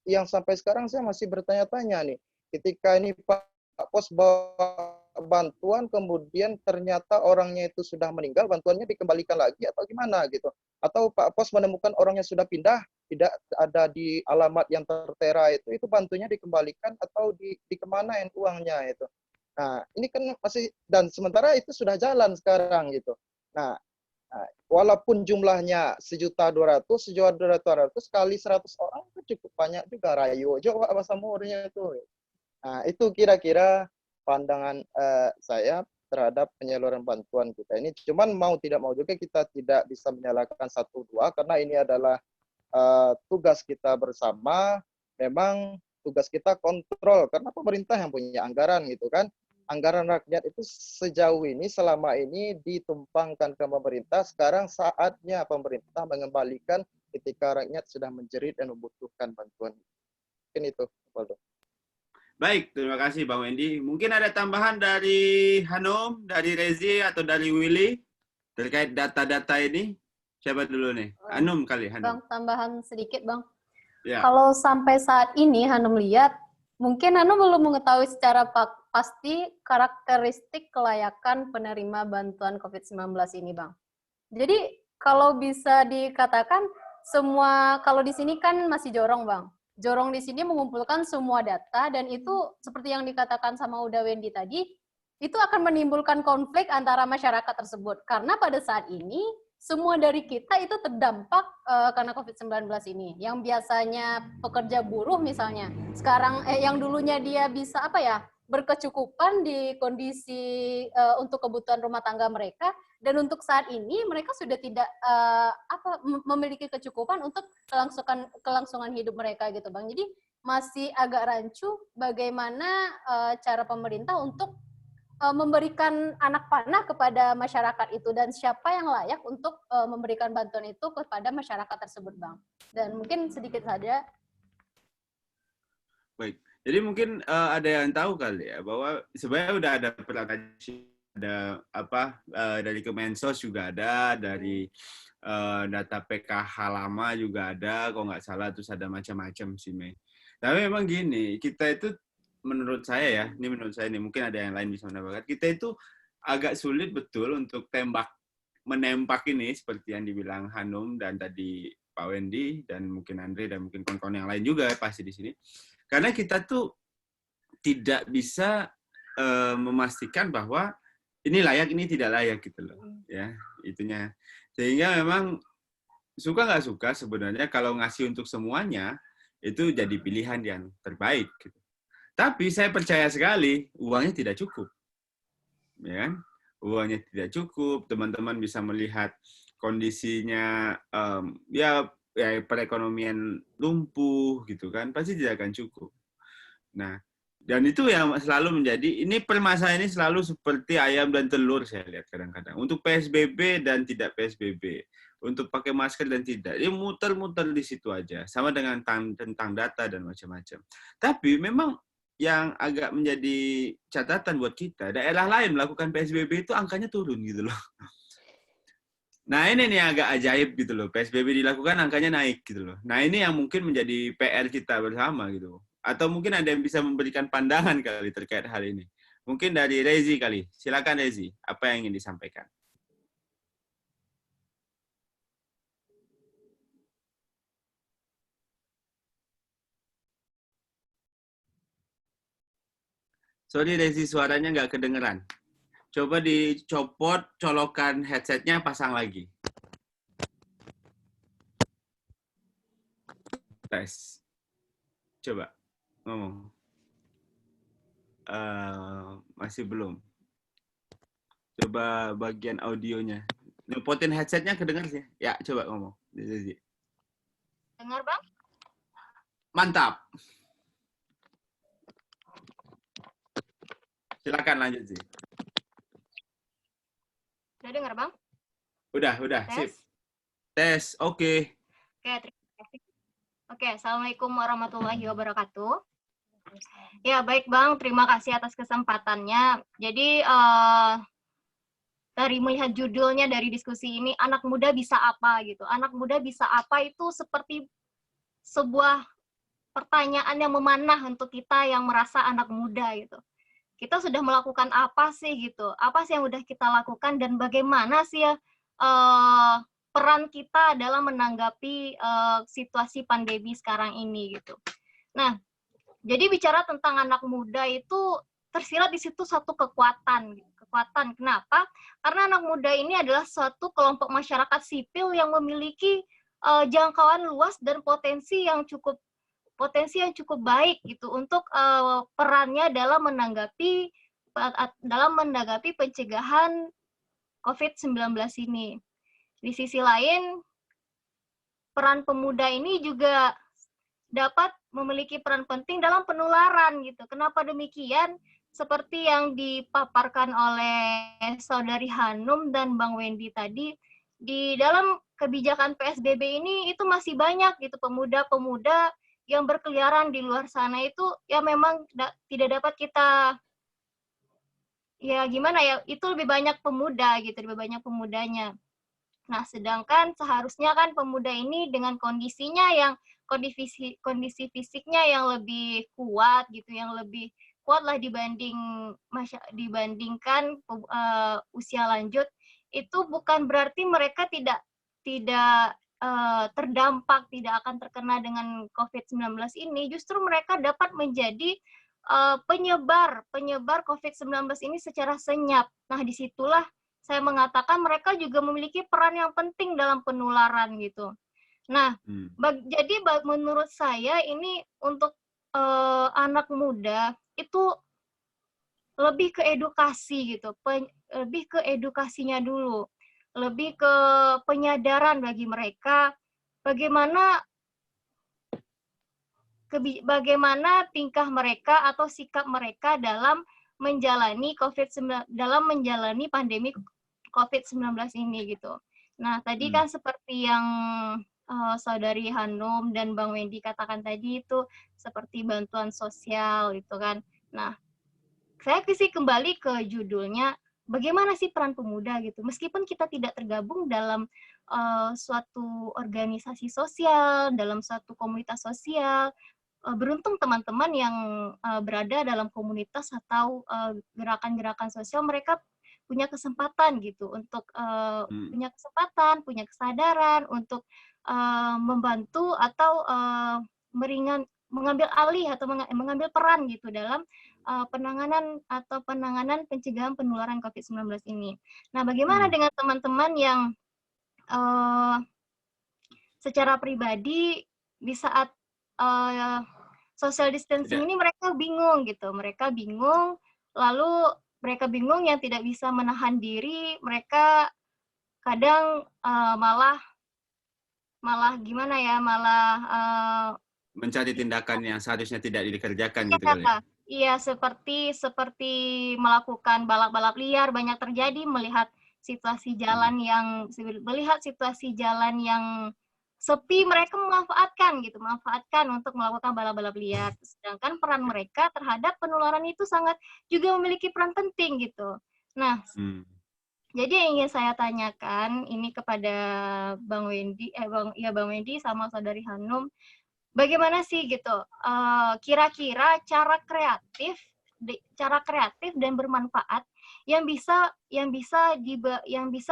yang sampai sekarang saya masih bertanya-tanya nih, ketika ini Pak Pos bawa bantuan, kemudian ternyata orangnya itu sudah meninggal, bantuannya dikembalikan lagi atau gimana gitu. Atau Pak Pos menemukan orangnya sudah pindah, tidak ada di alamat yang tertera itu bantunya dikembalikan atau dikemanain uangnya itu. Nah, ini kan masih, dan sementara itu sudah jalan sekarang gitu. Nah, walaupun jumlahnya 1.200.000, 1.200.000 kali 100 orang itu cukup banyak juga, rayo Jawa bahasa murnya itu. Nah, itu kira-kira pandangan saya terhadap penyaluran bantuan kita ini. Cuman mau tidak mau juga kita tidak bisa menyalahkan 1-2 karena ini adalah tugas kita bersama. Memang tugas kita kontrol karena pemerintah yang punya anggaran gitu kan. Anggaran rakyat itu sejauh ini selama ini ditumpangkan ke pemerintah. Sekarang saatnya pemerintah mengembalikan ketika rakyat sudah menjerit dan membutuhkan bantuan. Mungkin itu, Waldo. Baik, terima kasih Bang Wendy. Mungkin ada tambahan dari Hanum, dari Rezi, atau dari Willy terkait data-data ini? Siapa dulu nih? Hanum kali, Hanum. Bang, tambahan sedikit Bang. Ya. Kalau sampai saat ini Hanum lihat, mungkin Hanum belum mengetahui secara pasti karakteristik kelayakan penerima bantuan COVID-19 ini Bang. Jadi kalau bisa dikatakan semua, kalau di sini kan masih jorong Bang. Jorong di sini mengumpulkan semua data dan itu seperti yang dikatakan sama Uda Wendy tadi, itu akan menimbulkan konflik antara masyarakat tersebut. Karena pada saat ini, semua dari kita itu terdampak karena COVID-19 ini. Yang biasanya pekerja buruh misalnya, sekarang yang dulunya dia bisa berkecukupan di kondisi untuk kebutuhan rumah tangga mereka, dan untuk saat ini mereka sudah tidak memiliki kecukupan untuk kelangsungan hidup mereka gitu, Bang. Jadi masih agak rancu bagaimana cara pemerintah untuk memberikan anak panah kepada masyarakat itu, dan siapa yang layak untuk memberikan bantuan itu kepada masyarakat tersebut, Bang. Dan mungkin sedikit saja. Baik, jadi mungkin ada yang tahu kali ya bahwa sebenarnya udah ada dari Kemensos juga ada, dari data PKH lama juga ada, kalau nggak salah, terus ada macam-macam sih, Mei. Tapi memang gini, kita itu menurut saya mungkin ada yang lain bisa menambahkan, kita itu agak sulit betul untuk menembak ini seperti yang dibilang Hanum dan tadi Pak Wendy dan mungkin Andre dan mungkin kawan-kawan yang lain juga pasti di sini, karena kita tuh tidak bisa memastikan bahwa ini layak, ini tidak layak gitu loh, ya itunya. Sehingga memang suka nggak suka sebenarnya kalau ngasih untuk semuanya itu jadi pilihan yang terbaik gitu. Tapi saya percaya sekali uangnya tidak cukup, ya kan? Uangnya tidak cukup. Teman-teman bisa melihat kondisinya, perekonomian lumpuh gitu kan, pasti tidak akan cukup. Nah, dan itu yang selalu menjadi, ini permasalahan ini selalu seperti ayam dan telur saya lihat kadang-kadang. Untuk PSBB dan tidak PSBB, untuk pakai masker dan tidak, dia muter-muter di situ aja, sama dengan tentang data dan macam-macam. Tapi memang yang agak menjadi catatan buat kita, daerah lain melakukan PSBB itu angkanya turun gitu loh. Nah ini nih agak ajaib gitu loh, PSBB dilakukan angkanya naik gitu loh. Nah ini yang mungkin menjadi PR kita bersama gitu. Atau mungkin ada yang bisa memberikan pandangan kali terkait hal ini. Mungkin dari Rezi kali, silakan Rezi, apa yang ingin disampaikan? Sorry Rezi, suaranya nggak kedengeran. Coba dicopot, colokan headsetnya, pasang lagi. Tes. Coba ngomong. Masih belum. Coba bagian audionya. Nyopotin headsetnya kedengar sih. Ya, coba ngomong. Dengar, Bang? Mantap. Silakan lanjut sih. Udah dengar, Bang? Udah, sip. Tes, oke. Oke, terima kasih. Oke, Assalamualaikum warahmatullahi wabarakatuh. Ya, baik Bang, terima kasih atas kesempatannya. Jadi, dari melihat judulnya dari diskusi ini, anak muda bisa apa gitu. Anak muda bisa apa itu seperti sebuah pertanyaan yang memanah untuk kita yang merasa anak muda gitu. Kita sudah melakukan apa sih gitu? Apa sih yang udah kita lakukan dan bagaimana sih ya peran kita dalam menanggapi situasi pandemi sekarang ini gitu. Nah, jadi bicara tentang anak muda itu tersirat di situ satu kekuatan. Kenapa? Karena anak muda ini adalah suatu kelompok masyarakat sipil yang memiliki jangkauan luas dan potensi yang cukup baik gitu untuk perannya dalam menanggapi pencegahan COVID-19 ini. Di sisi lain, peran pemuda ini juga dapat memiliki peran penting dalam penularan gitu. Kenapa demikian? Seperti yang dipaparkan oleh Saudari Hanum dan Bang Wendy tadi, di dalam kebijakan PSBB ini itu masih banyak gitu pemuda-pemuda yang berkeliaran di luar sana itu ya memang tidak dapat kita itu lebih banyak pemuda gitu, lebih banyak pemudanya. Nah, sedangkan seharusnya kan pemuda ini dengan kondisinya yang kondisi fisiknya yang lebih kuat gitu, yang lebih kuat lah dibandingkan usia lanjut, itu bukan berarti mereka tidak terdampak, tidak akan terkena dengan COVID-19 ini. Justru mereka dapat menjadi penyebar COVID-19 ini secara senyap. Nah, disitulah saya mengatakan mereka juga memiliki peran yang penting dalam penularan gitu. Nah, jadi menurut saya ini untuk anak muda itu lebih ke edukasi gitu, lebih ke edukasinya dulu, lebih ke penyadaran bagi mereka bagaimana tingkah mereka atau sikap mereka dalam menjalani pandemi COVID-19 ini gitu. Nah, tadi kan seperti yang Saudari Hanum dan Bang Wendy katakan tadi itu seperti bantuan sosial gitu kan. Nah, saya sih kembali ke judulnya, bagaimana sih peran pemuda gitu. Meskipun kita tidak tergabung dalam suatu organisasi sosial, dalam suatu komunitas sosial, beruntung teman-teman yang berada dalam komunitas atau gerakan-gerakan sosial, mereka punya kesempatan gitu untuk punya kesadaran untuk membantu atau mengambil alih atau mengambil peran gitu dalam penanganan pencegahan penularan COVID-19 ini. Nah, bagaimana dengan teman-teman yang secara pribadi di saat social distancing ini mereka bingung gitu. Mereka bingung, lalu mereka bingung yang tidak bisa menahan diri, mereka kadang malah gimana ya, mencari tindakan yang seharusnya tidak dikerjakan gitu kali ya. Iya, seperti melakukan balap-balap liar banyak terjadi, melihat situasi jalan yang sepi, mereka memanfaatkan untuk melakukan balap-balap liar. Sedangkan peran mereka terhadap penularan itu sangat juga memiliki peran penting gitu. Nah, jadi yang ingin saya tanyakan ini kepada Bang Wendy, Bang Wendy sama Saudari Hanum, bagaimana sih gitu? Kira-kira cara kreatif dan bermanfaat yang bisa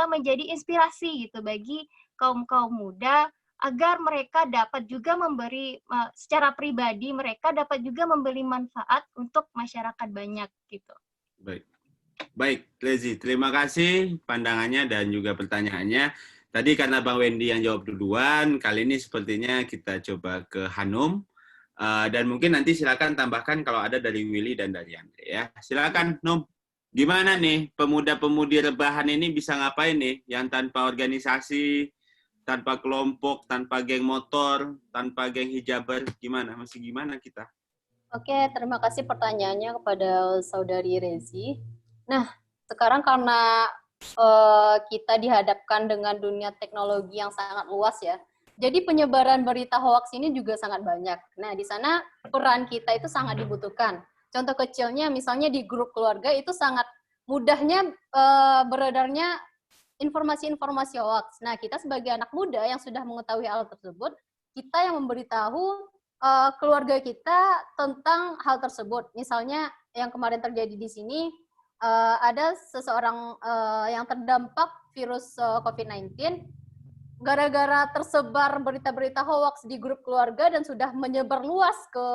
menjadi inspirasi gitu bagi kaum muda, agar mereka dapat juga memberi secara pribadi, mereka dapat juga memberi manfaat untuk masyarakat banyak gitu. Baik, Lezi, terima kasih pandangannya dan juga pertanyaannya. Tadi karena Bang Wendy yang jawab duluan, kali ini sepertinya kita coba ke Hanum. Dan mungkin nanti silakan tambahkan kalau ada dari Willy dan dari Andre ya. Silakan, Num. Gimana nih pemuda-pemudi rebahan ini bisa ngapain nih yang tanpa organisasi, tanpa kelompok, tanpa geng motor, tanpa geng hijaber, gimana? Masih gimana kita? Oke, terima kasih pertanyaannya kepada Saudari Rezi. Nah, sekarang karena kita dihadapkan dengan dunia teknologi yang sangat luas ya, jadi penyebaran berita hoax ini juga sangat banyak. Nah, di sana peran kita itu sangat dibutuhkan. Contoh kecilnya misalnya di grup keluarga itu sangat mudahnya beredarnya informasi-informasi hoax. Nah, kita sebagai anak muda yang sudah mengetahui hal tersebut, kita yang memberitahu keluarga kita tentang hal tersebut. Misalnya yang kemarin terjadi di sini, ada seseorang yang terdampak virus COVID-19, gara-gara tersebar berita-berita hoax di grup keluarga dan sudah menyebar luas ke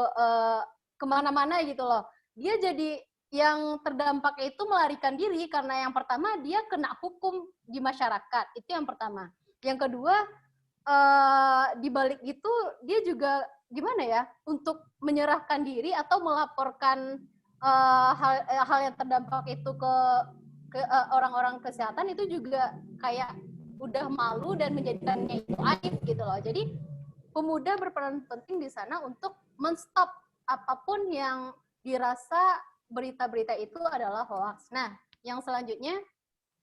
kemana-mana gitu loh. Dia jadi yang terdampak itu melarikan diri karena yang pertama dia kena hukum di masyarakat, itu yang pertama. Yang kedua, di balik itu dia juga gimana ya, untuk menyerahkan diri atau melaporkan hal yang terdampak itu ke orang-orang kesehatan, itu juga kayak udah malu dan menjadikannya itu aib gitu loh. Jadi pemuda berperan penting di sana untuk men-stop apapun yang dirasa berita-berita itu adalah hoax. Nah, yang selanjutnya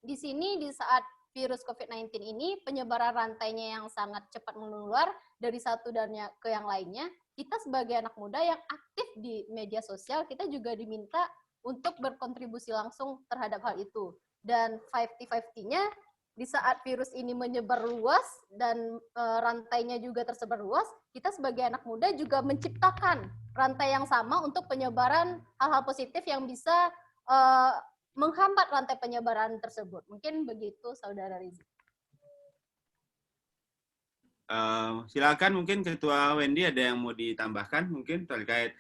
di sini di saat virus COVID-19 ini penyebaran rantainya yang sangat cepat menular dari satu dan ke yang lainnya, kita sebagai anak muda yang aktif di media sosial, kita juga diminta untuk berkontribusi langsung terhadap hal itu. Dan 50-50-nya, di saat virus ini menyebar luas dan rantainya juga tersebar luas, kita sebagai anak muda juga menciptakan rantai yang sama untuk penyebaran hal-hal positif yang bisa menghambat rantai penyebaran tersebut. Mungkin begitu, Saudara Rizik. Silakan mungkin Ketua Wendy ada yang mau ditambahkan mungkin terkait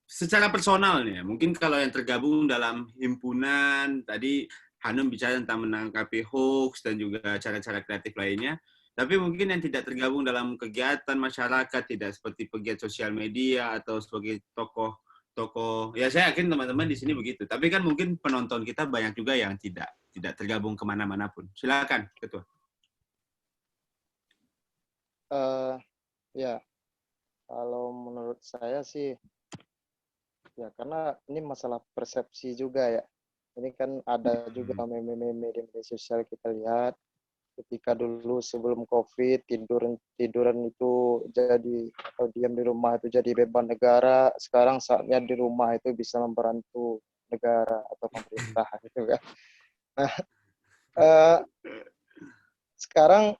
secara personal nih, mungkin kalau yang tergabung dalam himpunan, tadi Hanum bicara tentang menangkapi hoax dan juga cara-cara kreatif lainnya, tapi mungkin yang tidak tergabung dalam kegiatan masyarakat, tidak seperti pegiat sosial media atau sebagai tokoh, ya saya yakin teman-teman di sini begitu. Tapi kan mungkin penonton kita banyak juga yang tidak tergabung kemana-mana pun. Silakan, Ketua. Ya, kalau menurut saya sih, ya karena ini masalah persepsi juga ya. Ini kan ada juga meme-meme di media sosial kita lihat. Ketika dulu sebelum COVID tiduran itu jadi atau diam di rumah itu jadi beban negara. Sekarang saatnya di rumah itu bisa membantu negara atau pemerintah gitu kan. Nah, sekarang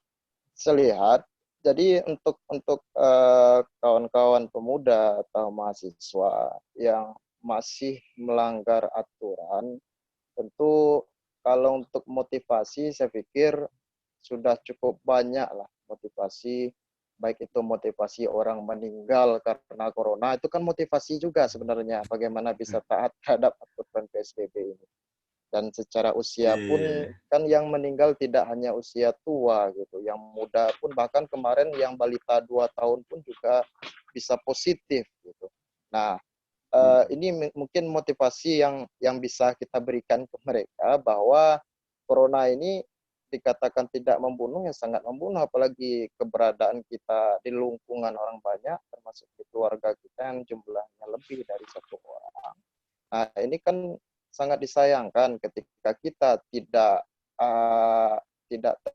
saya lihat jadi untuk kawan-kawan pemuda atau mahasiswa yang masih melanggar aturan, tentu kalau untuk motivasi saya pikir sudah cukup banyak lah motivasi, baik itu motivasi orang meninggal karena corona, itu kan motivasi juga sebenarnya bagaimana bisa taat terhadap aturan PSBB ini. Dan secara usia pun kan yang meninggal tidak hanya usia tua gitu, yang muda pun bahkan kemarin yang balita 2 tahun pun juga bisa positif gitu. Nah, ini mungkin motivasi yang bisa kita berikan ke mereka bahwa corona ini dikatakan tidak membunuh, ya sangat membunuh, apalagi keberadaan kita di lingkungan orang banyak, termasuk di keluarga kita yang jumlahnya lebih dari 1 orang. Nah, ini kan sangat disayangkan ketika kita tidak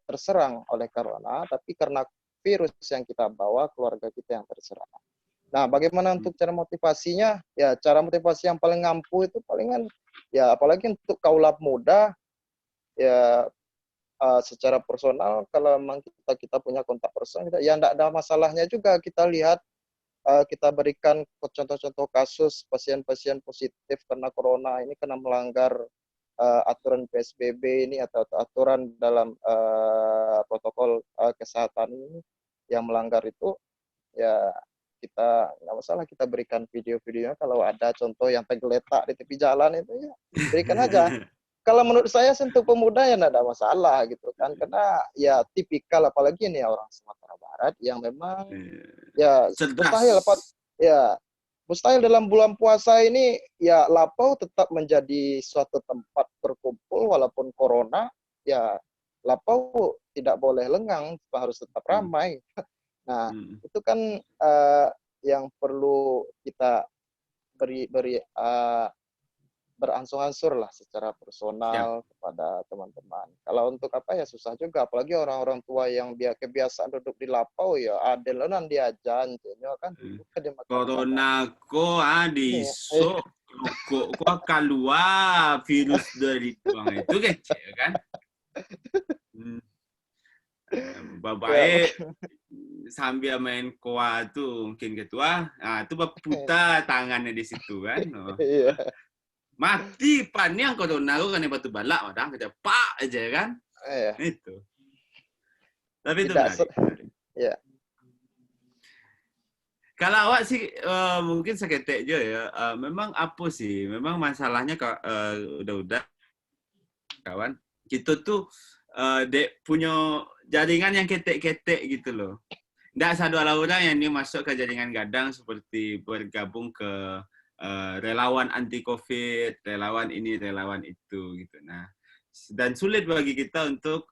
terserang oleh corona, tapi karena virus yang kita bawa, keluarga kita yang terserang. Nah, bagaimana untuk cara motivasinya? Ya, cara motivasi yang paling ampuh itu palingan, ya apalagi untuk kaula muda, ya secara personal, kalau memang kita punya kontak personal, ya tidak ada masalahnya juga kita lihat, kita berikan contoh-contoh kasus pasien-pasien positif karena corona ini karena melanggar aturan PSBB ini atau aturan dalam protokol kesehatan ini, yang melanggar itu, ya kita nggak masalah kita berikan video-videonya. Kalau ada contoh yang tergeletak di tepi jalan itu, ya berikan aja. Kalau menurut saya untuk pemuda ya tidak ada masalah gitu kan, karena ya tipikal apalagi ini orang Sumatera Barat yang memang ya mustahil dalam bulan puasa ini ya Lapau tetap menjadi suatu tempat berkumpul walaupun corona, ya Lapau tidak boleh lengang, harus tetap ramai. Nah, itu kan yang perlu kita beri beransur-ansur lah secara personal kepada teman-teman. Kalau untuk apa ya susah juga, apalagi orang-orang tua yang kebiasaan duduk di Lapau, ya adelenan dia janjinya kan corona ko adiso ko keluar virus dari tuang itu kecil kan. Bapak sambil main koa tuh mungkin ketua, nah itu putar tangannya di situ kan. Iya. Mati panjang corona kan batu balak madang kita pak aja kan. Itu. Tapi itu menarik. Ya. Kalau awak sih mungkin seketek aja ya. Memang apa sih? Memang masalahnya udah kawan. Kita tuh dek punya jaringan yang ketek-ketek gitu loh. Nggak satu orang yang ini masuk ke jaringan gadang seperti bergabung ke relawan anti COVID, relawan ini, relawan itu gitu. Nah, dan sulit bagi kita untuk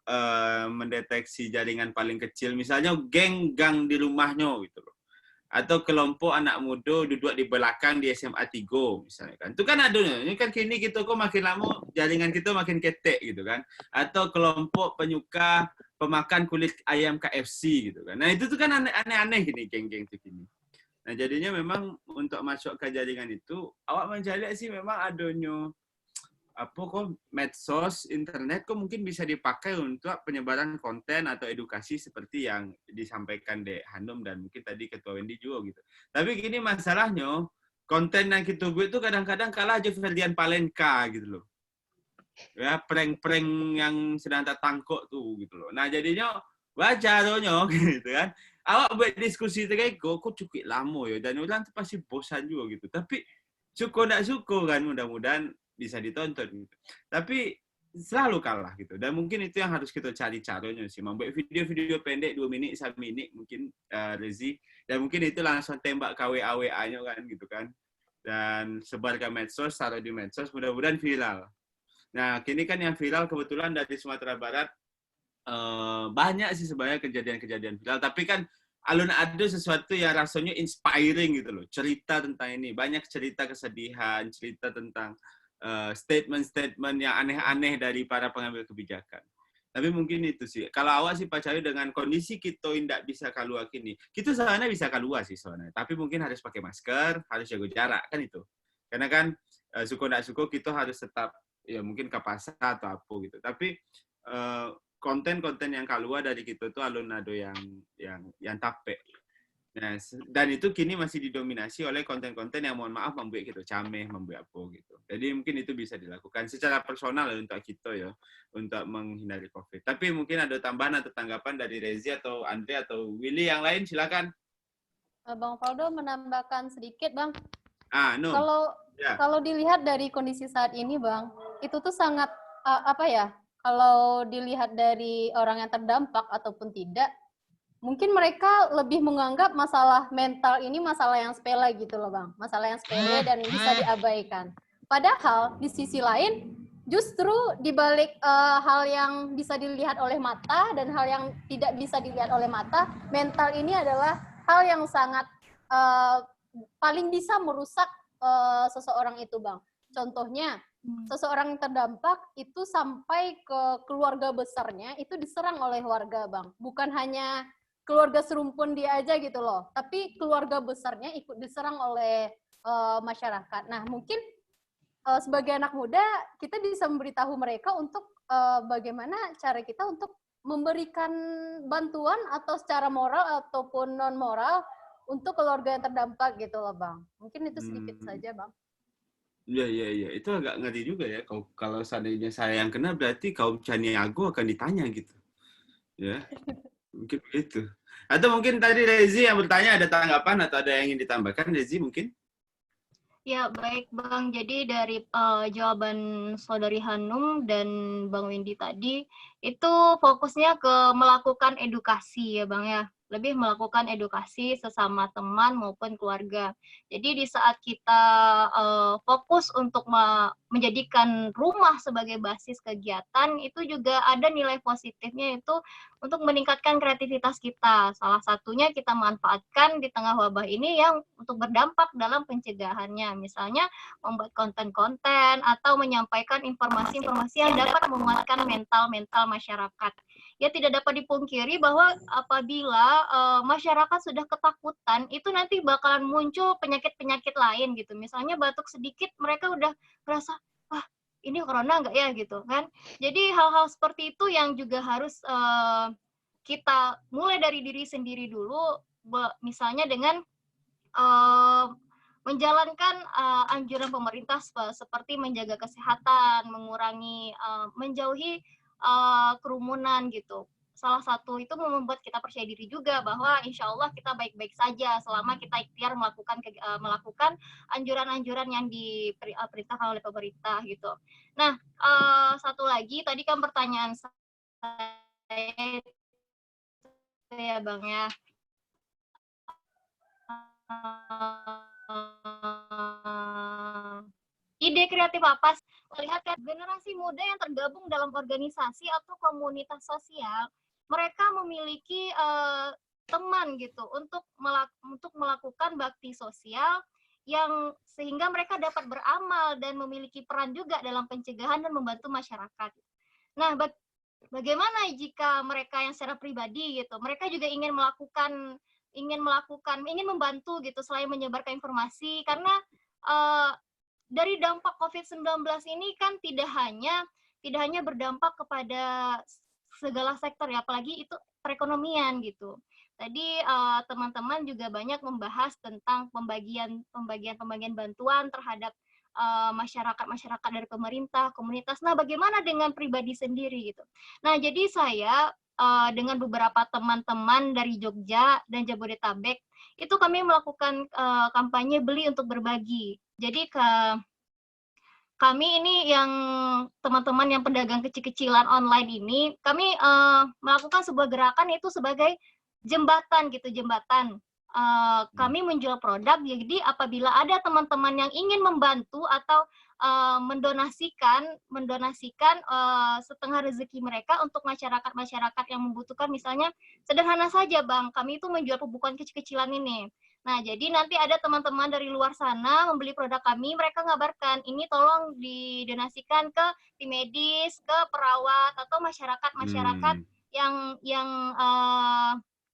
mendeteksi jaringan paling kecil, misalnya gang di rumahnya gitu loh. Atau kelompok anak muda duduk di belakang di SMA 3 misalnya kan. Itu kan ada, ini kan kini kita kok makin lama jaringan kita makin ketek gitu kan. Atau kelompok penyuka pemakan kulit ayam KFC gitu kan. Nah, itu tuh kan aneh-aneh gini geng-geng tuh gini. Nah, jadinya memang untuk masuk ke jaringan itu awak mencari sih memang adanya medsos, internet kok mungkin bisa dipakai untuk penyebaran konten atau edukasi seperti yang disampaikan Dek Hanum dan mungkin tadi Ketua Wendy juga gitu. Tapi gini masalahnya, konten yang kita buat itu kadang-kadang kalah aja Ferdian Palenka gitu loh. Ya, prank-prank yang sedang tertangkap tuh gitu loh. Nah, jadinya wajarnya gitu kan. Awak buat diskusi kayak kok cukup lama ya dan orang tuh pasti bosan juga gitu. Tapi syukur nggak syukur kan, mudah-mudahan bisa ditonton. Tapi selalu kalah gitu. Dan mungkin itu yang harus kita cari caranya sih. Membuat video-video pendek 2 menit, 1 menit mungkin Rezi. Dan mungkin itu langsung tembak KWA-WA-nya kan gitu kan. Dan sebarkan medsos, taruh di medsos, mudah-mudahan viral. Nah, kini kan yang viral kebetulan dari Sumatera Barat banyak sih sebenarnya kejadian-kejadian viral. Tapi kan alun ada sesuatu yang rasanya inspiring gitu loh. Cerita tentang ini. Banyak cerita kesedihan, cerita tentang statement-statement yang aneh-aneh dari para pengambil kebijakan. Tapi mungkin itu sih. Kalau awak sih percaya dengan kondisi kita tidak bisa keluar kini. Kita sebenarnya bisa keluar sih sebenarnya. Tapi mungkin harus pakai masker, harus jaga jarak kan itu. Karena kan suka tidak suka kita harus tetap ya mungkin ke pasar atau apa gitu. Tapi konten-konten yang keluar dari kita itu alun ado yang tape. Nah, dan itu kini masih didominasi oleh konten-konten yang mohon maaf membuat kita cameh, membuat apa gitu. Jadi mungkin itu bisa dilakukan secara personal untuk kita ya, untuk menghindari COVID. Tapi mungkin ada tambahan atau tanggapan dari Rezi atau Andre atau Willy yang lain, silakan. Bang Faldo menambahkan sedikit, Bang. No. Kalau dilihat dari kondisi saat ini, Bang, itu tuh sangat kalau dilihat dari orang yang terdampak ataupun tidak, mungkin mereka lebih menganggap masalah mental ini masalah yang sepele gitu loh, Bang. Masalah yang sepele dan bisa diabaikan. Padahal di sisi lain, justru dibalik hal yang bisa dilihat oleh mata dan hal yang tidak bisa dilihat oleh mata, mental ini adalah hal yang sangat paling bisa merusak seseorang itu, Bang. Contohnya, seseorang yang terdampak itu sampai ke keluarga besarnya itu diserang oleh warga, Bang. Bukan hanya keluarga serumpun dia aja gitu loh, tapi keluarga besarnya ikut diserang oleh masyarakat. Nah, mungkin sebagai anak muda kita bisa memberitahu mereka untuk bagaimana cara kita untuk memberikan bantuan atau secara moral ataupun non moral untuk keluarga yang terdampak gitu loh, Bang. Mungkin itu sedikit saja, Bang. Iya. Itu agak ngeri juga ya. Kalau seandainya saya yang kena, berarti kaum Caniago akan ditanya gitu. Ya, mungkin begitu. Atau mungkin tadi Rezi yang bertanya ada tanggapan atau ada yang ingin ditambahkan, Rezi mungkin? Ya, baik Bang. Jadi dari jawaban Saudari Hanum dan Bang Windy tadi, itu fokusnya ke melakukan edukasi ya Bang ya. Lebih melakukan edukasi sesama teman maupun keluarga. Jadi di saat kita fokus untuk menjadikan rumah sebagai basis kegiatan, itu juga ada nilai positifnya itu untuk meningkatkan kreativitas kita. Salah satunya kita manfaatkan di tengah wabah ini yang untuk berdampak dalam pencegahannya. Misalnya membuat konten-konten atau menyampaikan informasi-informasi yang dapat menguatkan mental masyarakat. Ya tidak dapat dipungkiri bahwa apabila masyarakat sudah ketakutan, itu nanti bakalan muncul penyakit-penyakit lain gitu. Misalnya batuk sedikit, mereka udah merasa, wah ini corona nggak ya gitu kan. Jadi hal-hal seperti itu yang juga harus kita mulai dari diri sendiri dulu, misalnya dengan menjalankan anjuran pemerintah seperti menjaga kesehatan, menjauhi kerumunan gitu. Salah satu itu membuat kita percaya diri juga bahwa insya Allah kita baik-baik saja selama kita ikhtiar melakukan anjuran-anjuran yang diperintahkan oleh pemerintah gitu. Nah, satu lagi tadi kan pertanyaan saya ya Bang ya. Ide kreatif apa? Melihat generasi muda yang tergabung dalam organisasi atau komunitas sosial, mereka memiliki teman gitu untuk melakukan bakti sosial yang sehingga mereka dapat beramal dan memiliki peran juga dalam pencegahan dan membantu masyarakat. Nah, bagaimana jika mereka yang secara pribadi gitu, mereka juga ingin membantu gitu selain menyebarkan informasi, karena dari dampak COVID-19 ini kan tidak hanya berdampak kepada segala sektor ya, apalagi itu perekonomian gitu. Tadi teman-teman juga banyak membahas tentang pembagian bantuan terhadap masyarakat dari pemerintah, komunitas. Nah, bagaimana dengan pribadi sendiri gitu. Nah, jadi saya dengan beberapa teman-teman dari Jogja dan Jabodetabek, itu kami melakukan kampanye beli untuk berbagi. Jadi kami ini yang teman-teman yang pedagang kecil-kecilan online ini, kami melakukan sebuah gerakan yaitu sebagai jembatan gitu, jembatan. Kami menjual produk, jadi apabila ada teman-teman yang ingin membantu atau mendonasikan setengah rezeki mereka untuk masyarakat yang membutuhkan, misalnya sederhana saja Bang, kami itu menjual pembukuan kecil-kecilan ini. Nah, jadi nanti ada teman-teman dari luar sana membeli produk kami, mereka ngabarkan, ini tolong didonasikan ke tim medis, ke perawat, atau masyarakat-masyarakat yang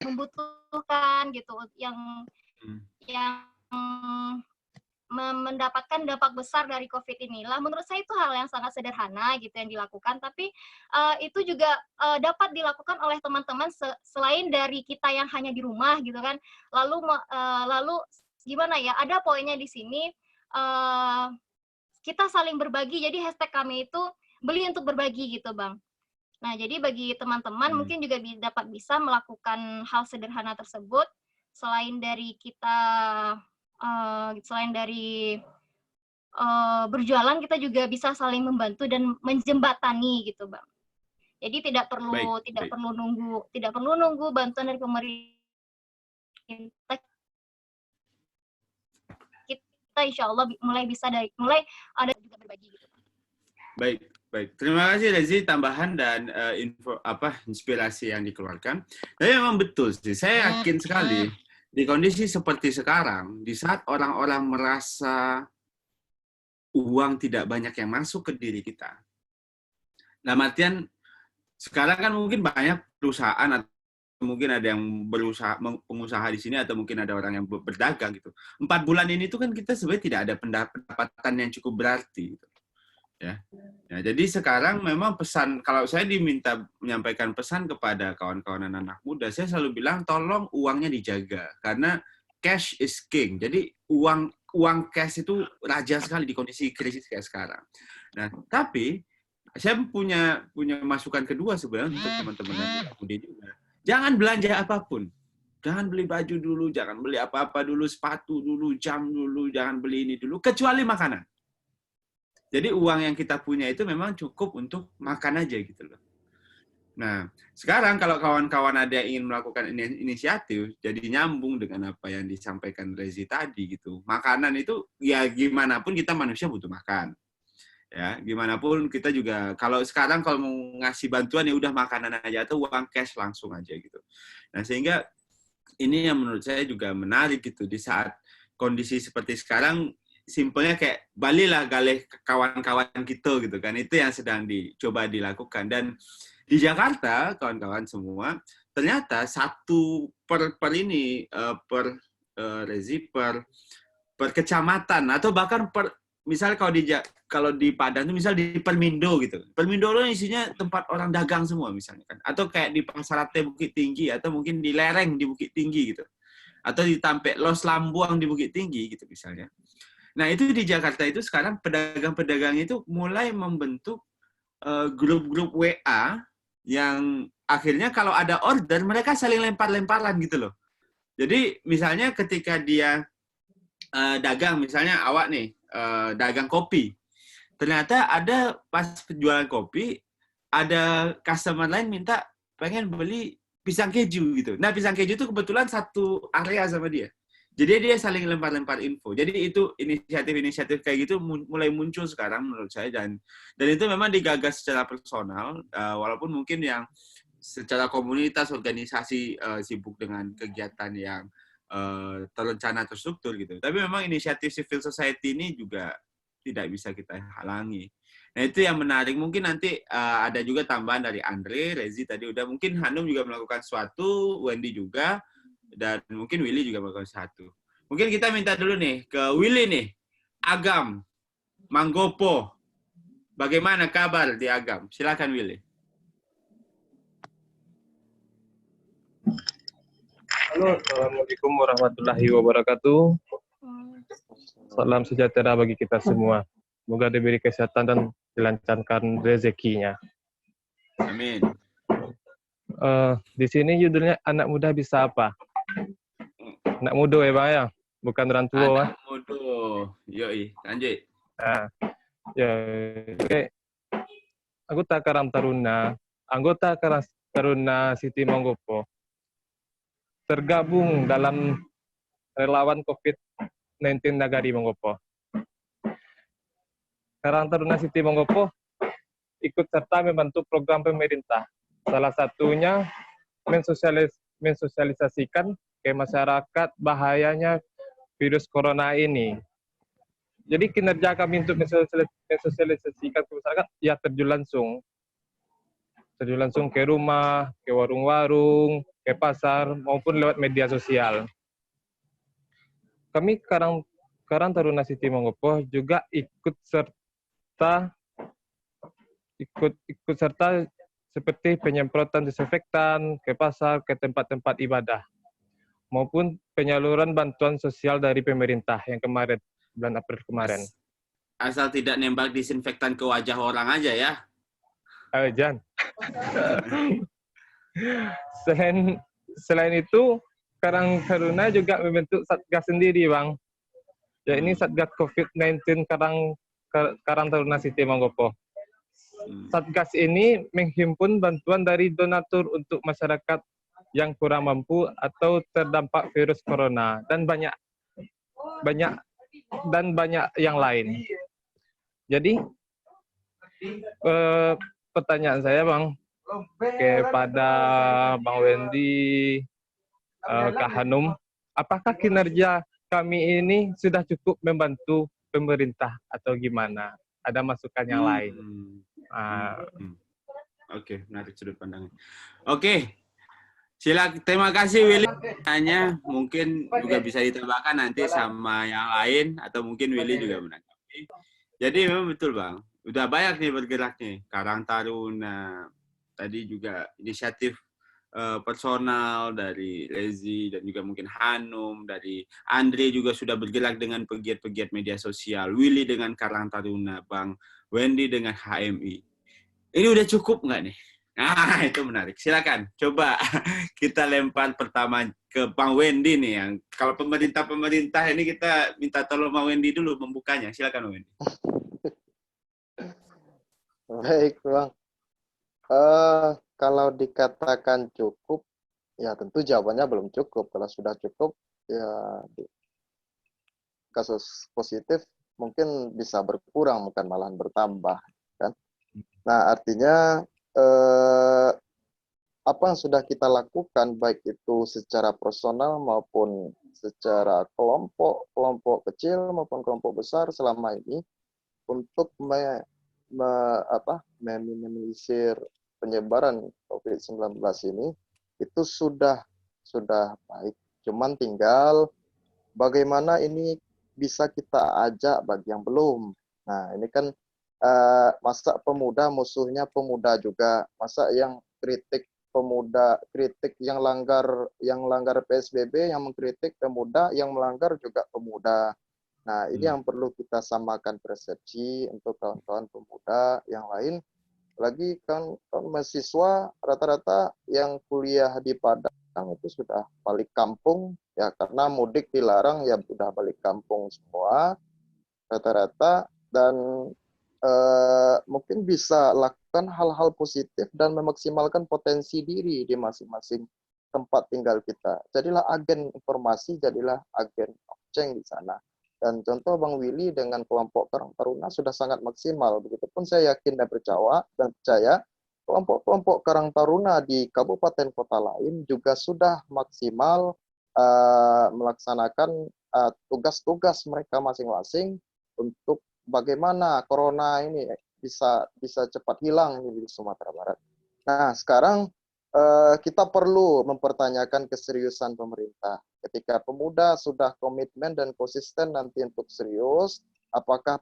membutuhkan gitu, yang mendapatkan dampak besar dari COVID inilah. Menurut saya itu hal yang sangat sederhana gitu yang dilakukan, tapi itu juga dapat dilakukan oleh teman-teman selain dari kita yang hanya di rumah gitu kan. Lalu gimana ya? Ada poinnya di sini, kita saling berbagi. Jadi hashtag kami itu beli untuk berbagi gitu, Bang. Nah, jadi bagi teman-teman mungkin juga bisa melakukan hal sederhana tersebut, selain dari kita berjualan, kita juga bisa saling membantu dan menjembatani gitu, Bang. Jadi tidak perlu nunggu bantuan dari pemerintah. Kita insya Allah mulai ada juga berbagi gitu. Baik. Terima kasih Rezi tambahan dan inspirasi yang dikeluarkan. Tapi memang betul sih, saya yakin sekali di kondisi seperti sekarang, di saat orang-orang merasa uang tidak banyak yang masuk ke diri kita. Dalam artian, sekarang kan mungkin banyak perusahaan atau mungkin ada yang pengusaha di sini atau mungkin ada orang yang berdagang gitu. 4 bulan ini tuh kan kita sebenarnya tidak ada pendapatan yang cukup berarti. Gitu. Ya, jadi sekarang memang pesan, kalau saya diminta menyampaikan pesan kepada kawan-kawan anak muda, saya selalu bilang tolong uangnya dijaga karena cash is king. Jadi uang cash itu raja sekali di kondisi krisis kayak sekarang. Nah, tapi saya punya masukan kedua sebenarnya untuk teman-teman anak muda juga. Jangan belanja apapun. Jangan beli baju dulu, jangan beli apa-apa dulu, sepatu dulu, jam dulu, jangan beli ini dulu, kecuali makanan. Jadi uang yang kita punya itu memang cukup untuk makan aja gitu loh. Nah, sekarang kalau kawan-kawan ada yang ingin melakukan inisiatif, jadi nyambung dengan apa yang disampaikan Rezi tadi gitu. Makanan itu ya gimana pun kita manusia butuh makan. Ya, gimana pun kita juga kalau sekarang kalau mau ngasih bantuan ya udah makanan aja atau uang cash langsung aja gitu. Nah, sehingga ini yang menurut saya juga menarik gitu di saat kondisi seperti sekarang. Simpelnya kayak balilah galih kawan-kawan gitu kan, itu yang sedang dicoba dilakukan. Dan di Jakarta kawan-kawan semua ternyata satu per kecamatan atau bahkan misal kalau di Padang itu misal di Permindo gitu, Permindo itu isinya tempat orang dagang semua misalnya kan, atau kayak di Pasar Ate Bukit Tinggi atau mungkin di Lereng di Bukit Tinggi gitu, atau di Tampek Los Lambuang di Bukit Tinggi gitu misalnya. Nah, itu di Jakarta itu sekarang pedagang-pedagang itu mulai membentuk grup-grup WA yang akhirnya kalau ada order, mereka saling lempar-lemparan gitu loh. Jadi, misalnya ketika dia dagang, misalnya awak nih, dagang kopi. Ternyata ada pas penjualan kopi, ada customer lain minta pengen beli pisang keju gitu. Nah, pisang keju itu kebetulan satu area sama dia. Jadi dia saling lempar-lempar info. Jadi itu inisiatif-inisiatif kayak gitu mulai muncul sekarang menurut saya, dan itu memang digagas secara personal, walaupun mungkin yang secara komunitas organisasi sibuk dengan kegiatan yang terencana terstruktur gitu. Tapi memang inisiatif civil society ini juga tidak bisa kita halangi. Nah, itu yang menarik. Mungkin nanti ada juga tambahan dari Andre, Rezi tadi udah, mungkin Hanum juga melakukan sesuatu, Wendy juga, dan mungkin Willy juga melakukan satu. Mungkin kita minta dulu nih ke Willy nih. Agam, Manggopo. Bagaimana kabar di Agam? Silakan Willy. Halo, Assalamualaikum warahmatullahi wabarakatuh. Salam sejahtera bagi kita semua. Semoga diberi kesehatan dan dilancarkan rezekinya. Amin. Di sini judulnya anak muda bisa apa? Anak muda ya Bang ya, bukan orang tua. Anak muda, Yoi, lanjut. Nah, ya, oke. Anggota Karang Taruna Siti Manggopo tergabung dalam relawan COVID-19 Nagari Manggopo. Karang Taruna Siti Manggopo ikut serta membantu program pemerintah. Salah satunya mensosialisasikan ke masyarakat bahayanya virus corona ini. Jadi kinerja kami untuk mensosialisasikan ke masyarakat ya terjun langsung ke rumah, ke warung-warung, ke pasar maupun lewat media sosial. Kami Karang Taruna Siti Manggopo juga ikut serta seperti penyemprotan disinfektan ke pasar, ke tempat-tempat ibadah, maupun penyaluran bantuan sosial dari pemerintah yang kemarin, bulan April kemarin. Asal tidak nembak disinfektan ke wajah orang aja ya. Jan. Selain itu, Karang Taruna juga membentuk Satgas sendiri, Bang. Ya, ini Satgas COVID-19 Karang Taruna Siti Manggopo. Satgas ini menghimpun bantuan dari donatur untuk masyarakat yang kurang mampu atau terdampak virus corona dan banyak yang lain. Jadi pertanyaan saya, Bang, kepada Bang Wendy, Kak Hanum, apakah kinerja kami ini sudah cukup membantu pemerintah atau gimana? Ada masukan yang lain? Oke, menarik sudut pandangnya. Oke, terima kasih Willy. Tanya mungkin juga bisa ditambahkan nanti sama yang lain atau mungkin Willy juga menanggapi. Jadi memang betul Bang, udah banyak nih bergerak nih, Karang Taruna, tadi juga inisiatif personal dari Lezi dan juga mungkin Hanum, dari Andre juga sudah bergerak dengan pegiat-pegiat media sosial, Willy dengan Karang Taruna, Bang Wendy dengan HMI. Ini udah cukup nggak nih? Nah, itu menarik. Silakan, coba kita lempar pertama ke Bang Wendy nih. Yang kalau pemerintah ini kita minta tolong Bang Wendy dulu membukanya. Silakan Bang Wendy. Baik, Bang. Kalau dikatakan cukup, ya tentu jawabannya belum cukup. Kalau sudah cukup, ya kasus positif mungkin bisa berkurang, bukan malahan bertambah, kan? Nah, artinya apa yang sudah kita lakukan, baik itu secara personal maupun secara kelompok kecil maupun kelompok besar selama ini untuk meminimalisir penyebaran COVID-19 ini, itu sudah baik. Cuman tinggal bagaimana ini bisa kita ajak bagi yang belum. Nah, ini kan masa pemuda musuhnya pemuda juga, masa yang kritik pemuda, kritik yang langgar PSBB, yang mengkritik pemuda, yang melanggar juga pemuda. Nah, ini yang perlu kita samakan persepsi untuk kawan-kawan pemuda yang lain. Lagi kan mahasiswa rata-rata yang kuliah di Padang itu sudah balik kampung, ya karena mudik dilarang, ya sudah balik kampung semua rata-rata, dan mungkin bisa lakukan hal-hal positif dan memaksimalkan potensi diri di masing-masing tempat tinggal kita. Jadilah agen informasi, jadilah agen blockchain di sana. Dan contoh Bang Willy dengan kelompok Karang Taruna sudah sangat maksimal. Begitupun saya yakin dan percaya kelompok-kelompok Karang Taruna di kabupaten kota lain juga sudah maksimal melaksanakan tugas-tugas mereka masing-masing untuk bagaimana corona ini bisa cepat hilang di Sumatera Barat. Nah, sekarang kita perlu mempertanyakan keseriusan pemerintah. Ketika pemuda sudah komitmen dan konsisten nanti untuk serius, apakah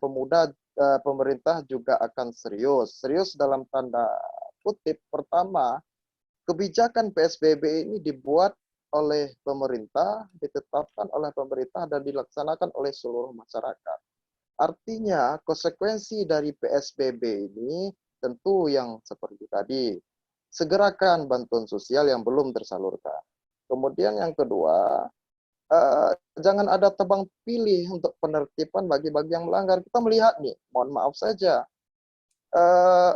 pemerintah juga akan serius? Serius dalam tanda kutip, pertama, kebijakan PSBB ini dibuat oleh pemerintah, ditetapkan oleh pemerintah, dan dilaksanakan oleh seluruh masyarakat. Artinya, konsekuensi dari PSBB ini tentu yang seperti tadi, segerakan bantuan sosial yang belum tersalurkan. Kemudian yang kedua, jangan ada tebang pilih untuk penertiban bagi yang melanggar. Kita melihat nih, mohon maaf saja,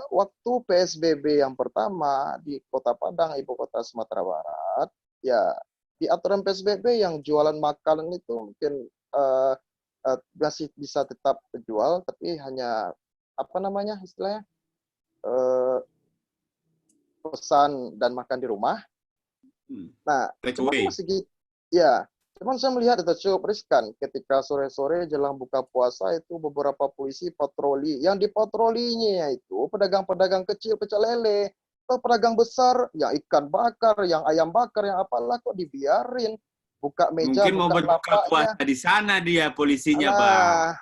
waktu PSBB yang pertama di Kota Padang, ibu kota Sumatera Barat, ya di aturan PSBB yang jualan makanan itu mungkin masih bisa tetap terjual, tapi hanya apa namanya istilahnya pesan dan makan di rumah. Nah, cuman masih gitu, ya. Cuman saya melihat itu cukup riskan ketika sore-sore jelang buka puasa itu beberapa polisi patroli. Yang dipatrolinya itu pedagang-pedagang kecil pecel lele, atau pedagang besar yang ikan bakar, yang ayam bakar, yang apalah kok dibiarin buka meja, mungkin mau buka berbuka lapaknya. puasa di sana dia polisinya, Nah, Bang.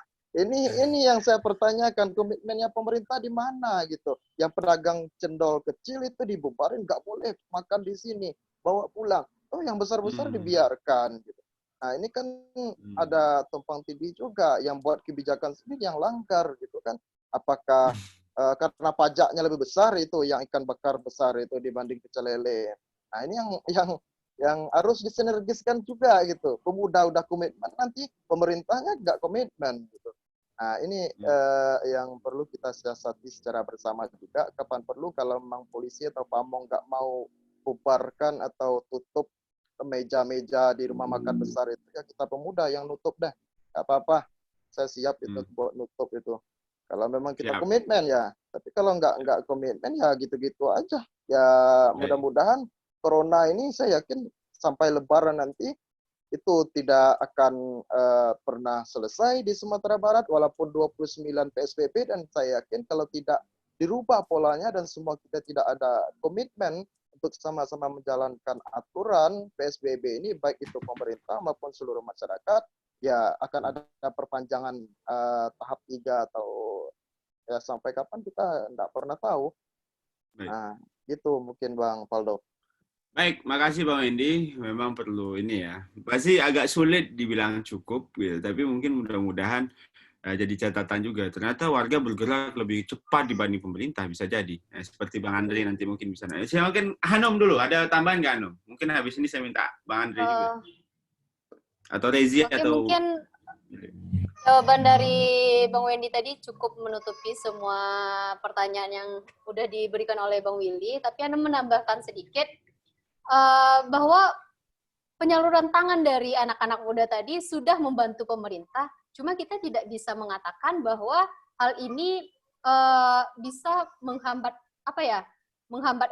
ini yang saya pertanyakan, komitmennya pemerintah di mana gitu. Yang pedagang cendol kecil itu dibubarin, nggak boleh makan di sini, bawa pulang. Oh, yang besar-besar dibiarkan gitu. Nah, ini kan ada tumpang tindih juga yang buat kebijakan sendiri yang langgar gitu kan. Apakah karena pajaknya lebih besar itu yang ikan bakar besar itu dibanding pecel lele. Nah, ini yang harus disinergiskan juga gitu. Pemuda udah komitmen, nanti pemerintahnya nggak komitmen gitu. Nah, ini yang perlu kita siasati secara bersama juga. Kapan perlu kalau memang polisi atau pamong nggak mau bubarkan atau tutup meja-meja di rumah makan besar itu, ya kita pemuda yang nutup deh. Nggak apa-apa, saya siap itu buat nutup itu. Kalau memang kita komitmen ya. Tapi kalau nggak komitmen ya gitu-gitu aja. Ya mudah-mudahan Corona ini saya yakin sampai Lebaran nanti itu tidak akan pernah selesai di Sumatera Barat walaupun 29 PSBB, dan saya yakin kalau tidak dirubah polanya dan semua kita tidak ada komitmen untuk sama-sama menjalankan aturan PSBB ini, baik itu pemerintah maupun seluruh masyarakat, ya akan ada perpanjangan tahap 3 atau ya sampai kapan kita tidak pernah tahu. Baik. Nah, gitu mungkin Bang Faldo. Baik, makasih Bang Wendy. Memang perlu ini ya. Pasti agak sulit dibilang cukup, gitu. Tapi mungkin mudah-mudahan jadi catatan juga. Ternyata warga bergerak lebih cepat dibanding pemerintah, bisa jadi. Nah, seperti Bang Andre nanti mungkin bisa. Saya mungkin Hanum dulu, ada tambahan nggak Hanum? Mungkin habis ini saya minta Bang Andre juga. Atau Rezi atau... Mungkin jawaban dari Bang Wendy tadi cukup menutupi semua pertanyaan yang udah diberikan oleh Bang Willy. Tapi Anda menambahkan sedikit, bahwa penyaluran tangan dari anak-anak muda tadi sudah membantu pemerintah, cuma kita tidak bisa mengatakan bahwa hal ini bisa menghambat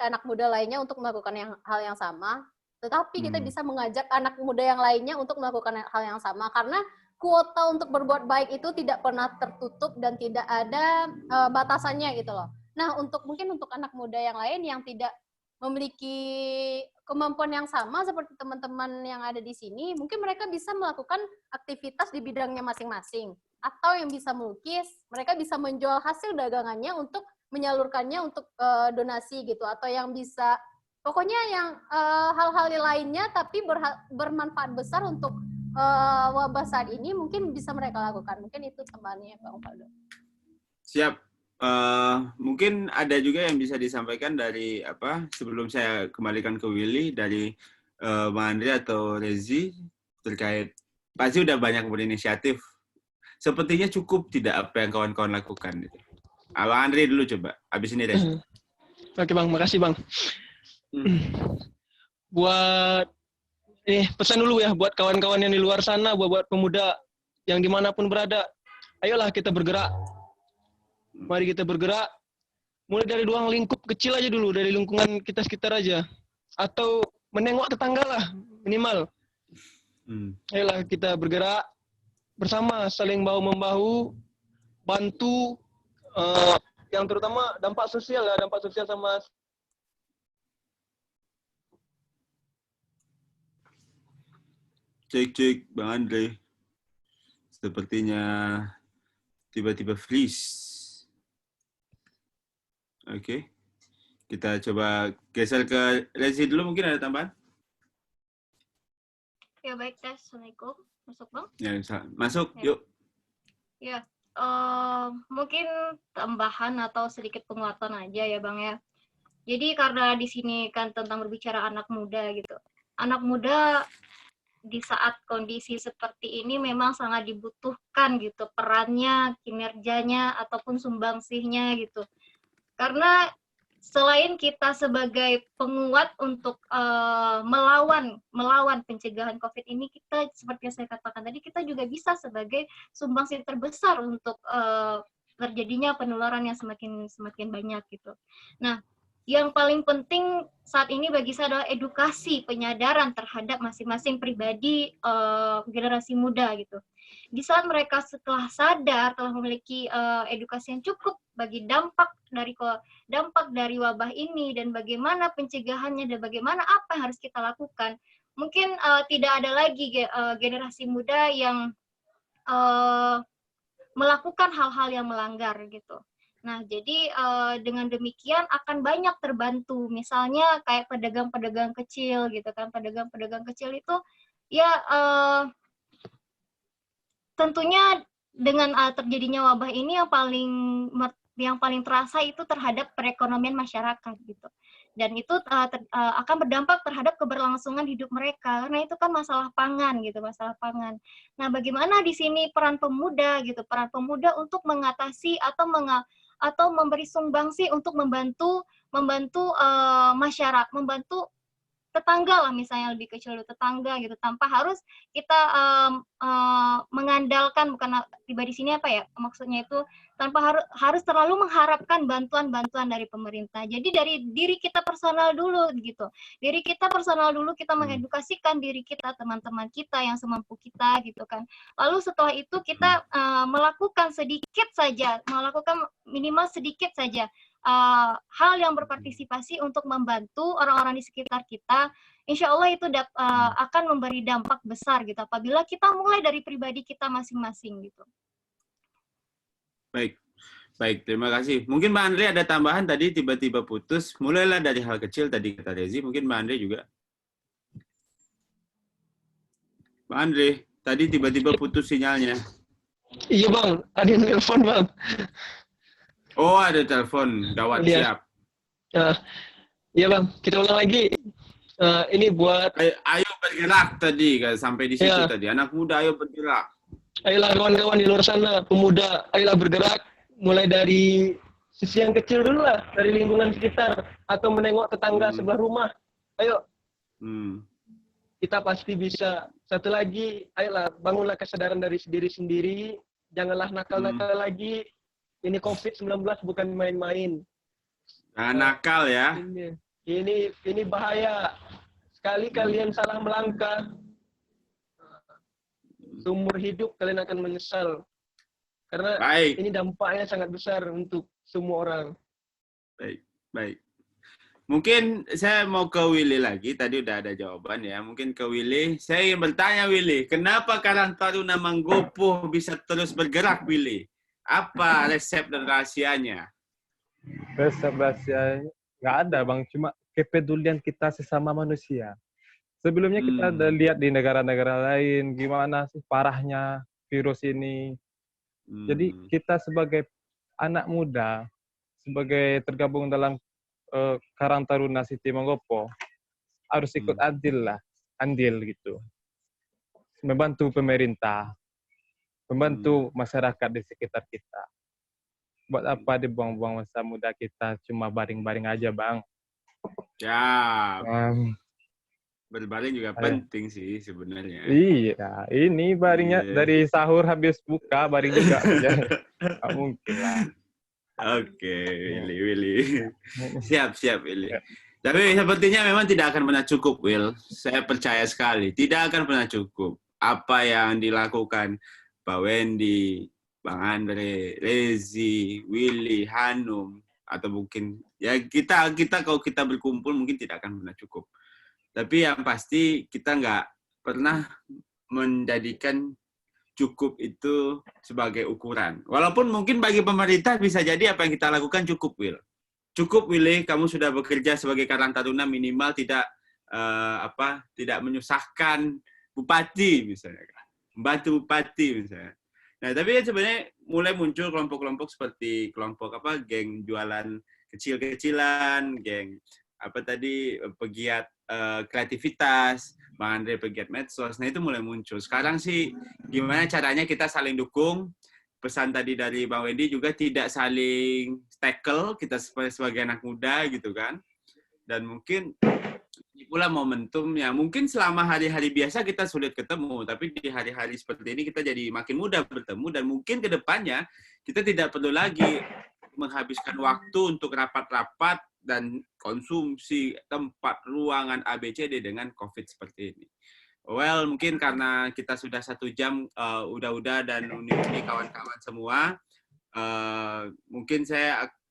anak muda lainnya untuk melakukan hal yang sama, tetapi kita bisa mengajak anak muda yang lainnya untuk melakukan hal yang sama, karena kuota untuk berbuat baik itu tidak pernah tertutup dan tidak ada batasannya gitu loh. Nah, mungkin untuk anak muda yang lain yang tidak memiliki kemampuan yang sama seperti teman-teman yang ada di sini, mungkin mereka bisa melakukan aktivitas di bidangnya masing-masing. Atau yang bisa melukis, mereka bisa menjual hasil dagangannya untuk menyalurkannya untuk donasi gitu. Atau yang bisa, pokoknya yang hal-hal lainnya tapi bermanfaat besar untuk wabah saat ini mungkin bisa mereka lakukan. Mungkin itu tambahannya Bang Faldo. Siap. Mungkin ada juga yang bisa disampaikan dari sebelum saya kembalikan ke Willy dari Bang Andre atau Rezi terkait pasti udah banyak berinisiatif. Sepertinya cukup tidak apa yang kawan-kawan lakukan. Bang Andre dulu coba. Habis ini Rezi. Oke Bang, makasih Bang. Buat pesan dulu ya buat kawan-kawan yang di luar sana, buat pemuda yang dimanapun berada, ayolah kita bergerak. Mari kita bergerak, mulai dari ruang lingkup kecil aja dulu, dari lingkungan kita sekitar aja. Atau menengok tetangga lah, minimal. Ayolah kita bergerak bersama, saling bahu-membahu, bantu, yang terutama dampak sosial sama... Cek, Bang Andre. Sepertinya tiba-tiba freeze. Oke. Kita coba geser ke Rezi dulu, mungkin ada tambahan? Ya baik, Assalamualaikum. Masuk Bang? Ya, masuk, yuk. Ya, mungkin tambahan atau sedikit penguatan aja ya Bang ya. Jadi karena di sini kan tentang berbicara anak muda gitu. Anak muda di saat kondisi seperti ini memang sangat dibutuhkan gitu perannya, kinerjanya ataupun sumbangsihnya gitu. Karena selain kita sebagai penguat untuk melawan pencegahan COVID ini, kita seperti yang saya katakan tadi, kita juga bisa sebagai sumbangsih terbesar untuk terjadinya penularan yang semakin banyak gitu. Nah, yang paling penting saat ini bagi saya adalah edukasi, penyadaran terhadap masing-masing pribadi generasi muda gitu. Di saat mereka setelah sadar, telah memiliki edukasi yang cukup bagi dampak dari wabah ini dan bagaimana pencegahannya dan bagaimana apa yang harus kita lakukan, mungkin tidak ada lagi generasi muda yang melakukan hal-hal yang melanggar gitu. Nah, jadi dengan demikian akan banyak terbantu. Misalnya kayak pedagang-pedagang kecil gitu kan. Pedagang-pedagang kecil itu ya tentunya dengan terjadinya wabah ini yang paling terasa itu terhadap perekonomian masyarakat gitu. Dan itu akan berdampak terhadap keberlangsungan hidup mereka karena itu kan masalah pangan gitu, masalah pangan. Nah, bagaimana di sini peran pemuda gitu, peran pemuda untuk mengatasi atau memberi sumbangsi untuk membantu masyarakat, membantu tetangga lah misalnya, lebih kecil dari tetangga gitu, tanpa harus kita mengandalkan, bukan tiba di sini apa ya maksudnya itu, tanpa harus terlalu mengharapkan bantuan dari pemerintah. Jadi dari diri kita personal dulu gitu, diri kita personal dulu, kita mengedukasikan diri kita, teman-teman kita yang semampu kita gitu kan. Lalu setelah itu kita melakukan minimal sedikit saja hal yang berpartisipasi untuk membantu orang-orang di sekitar kita. Insya Allah itu akan memberi dampak besar gitu apabila kita mulai dari pribadi kita masing-masing gitu. Baik, terima kasih. Mungkin Mbak Andre ada tambahan tadi, tiba-tiba putus. Mulailah dari hal kecil tadi kata Rezi, mungkin Mbak Andre juga. Mbak Andre, tadi tiba-tiba putus sinyalnya. Iya Bang, ada yang telepon Bang. Oh, ada telepon. Gawat, siap. Iya Bang, kita ulang lagi. Ini buat... Ayo bergerak tadi, sampai di situ tadi. Anak muda, ayo bergerak. Ayolah kawan-kawan di luar sana, pemuda, ayolah bergerak. Mulai dari sisi yang kecil dulu lah, dari lingkungan sekitar. Atau menengok tetangga sebelah rumah. Ayo. Kita pasti bisa. Satu lagi, ayolah bangunlah kesadaran dari diri sendiri. Janganlah nakal-nakal lagi. Ini COVID-19 bukan main-main. Jangan nakal ya. Ini bahaya. Sekali kalian salah melangkah, seumur hidup kalian akan menyesal. Karena ini dampaknya sangat besar untuk semua orang. Baik. Mungkin saya mau ke Willy lagi. Tadi udah ada jawaban ya. Mungkin ke Willy. Saya ingin bertanya Willy, kenapa Karang Taruna Manggopo bisa terus bergerak Willy? Apa resep dan rahasianya? Resep rahasianya nggak ada Bang, cuma kepedulian kita sesama manusia. Sebelumnya kita udah lihat di negara-negara lain gimana sih parahnya virus ini. Jadi kita sebagai anak muda, sebagai tergabung dalam Karang Taruna City Manggopo, harus ikut andil gitu. Membantu pemerintah, membantu masyarakat di sekitar kita. Buat apa dibuang-buang masa muda kita cuma baring-baring aja, Bang? Ya, berbaring juga penting sih sebenarnya. Iya, ini baringnya dari sahur habis buka, baring juga. Nggak mungkin lah. Oke, Willy. Siap, Willy. Tapi sepertinya memang tidak akan pernah cukup, Will. Saya percaya sekali, tidak akan pernah cukup. Apa yang dilakukan Pak Wendy, Bang Andre, Rezi, Willy, Hanum, atau mungkin ya kita kalau kita berkumpul mungkin tidak akan pernah cukup. Tapi yang pasti kita nggak pernah menjadikan cukup itu sebagai ukuran. Walaupun mungkin bagi pemerintah bisa jadi apa yang kita lakukan cukup, Will. Cukup, Willy, kamu sudah bekerja sebagai Karang Taruna minimal tidak menyusahkan bupati misalnya, membantu bupati misalnya. Nah, tapi sebenarnya mulai muncul kelompok-kelompok seperti kelompok geng jualan kecil-kecilan, geng pegiat kreativitas, Bang Andre pegiat medsos. Nah, itu mulai muncul. Sekarang sih gimana caranya kita saling dukung. Pesan tadi dari Bang Wendy juga tidak saling tackle, kita sebagai anak muda gitu kan. Dan mungkin pula momentumnya. Mungkin selama hari-hari biasa kita sulit ketemu, tapi di hari-hari seperti ini kita jadi makin mudah bertemu, dan mungkin ke depannya kita tidak perlu lagi menghabiskan waktu untuk rapat-rapat dan konsumsi tempat ruangan ABCD dengan COVID seperti ini. Well, mungkin karena kita sudah 1 jam udah dan uni kawan-kawan semua, mungkin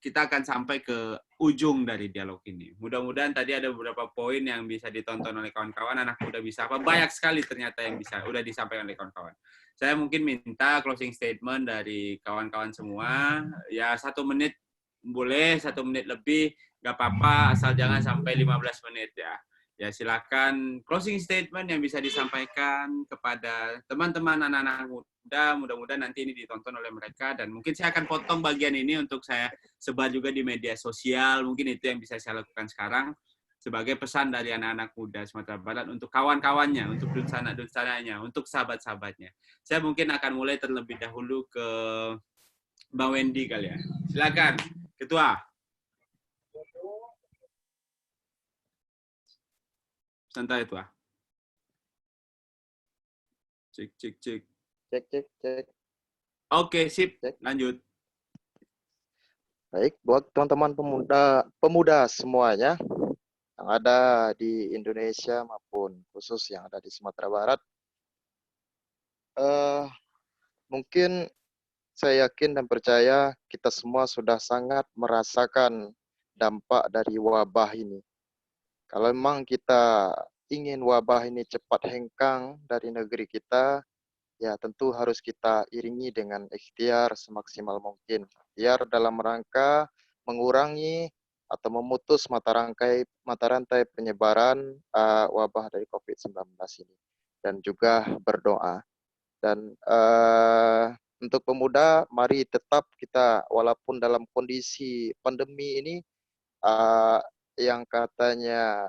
kita akan sampai ke ujung dari dialog ini. Mudah-mudahan tadi ada beberapa poin yang bisa ditonton oleh kawan-kawan, anak muda bisa apa, banyak sekali ternyata yang udah disampaikan oleh kawan-kawan. Saya mungkin minta closing statement dari kawan-kawan semua, ya 1 menit boleh, 1 menit lebih, nggak apa-apa, asal jangan sampai 15 menit ya. Ya, silakan closing statement yang bisa disampaikan kepada teman-teman anak-anak muda. Mudah-mudahan nanti ini ditonton oleh mereka, dan mungkin saya akan potong bagian ini untuk saya sebar juga di media sosial. Mungkin itu yang bisa saya lakukan sekarang sebagai pesan dari anak-anak muda Sumatera Barat untuk kawan-kawannya, untuk dunsanak-dunsananya, untuk sahabat-sahabatnya. Saya mungkin akan mulai terlebih dahulu ke Bang Wendy kali ya. Silakan, Ketua. Santai itu Cek. Cek. Oke, sip. Cek. Lanjut. Baik, buat teman-teman pemuda semuanya yang ada di Indonesia maupun khusus yang ada di Sumatera Barat, mungkin saya yakin dan percaya kita semua sudah sangat merasakan dampak dari wabah ini. Kalau memang kita ingin wabah ini cepat hengkang dari negeri kita, ya tentu harus kita iringi dengan ikhtiar semaksimal mungkin. Ikhtiar dalam rangka mengurangi atau memutus mata rantai penyebaran wabah dari COVID-19 ini. Dan juga berdoa. Dan untuk pemuda, mari tetap kita, walaupun dalam kondisi pandemi ini, yang katanya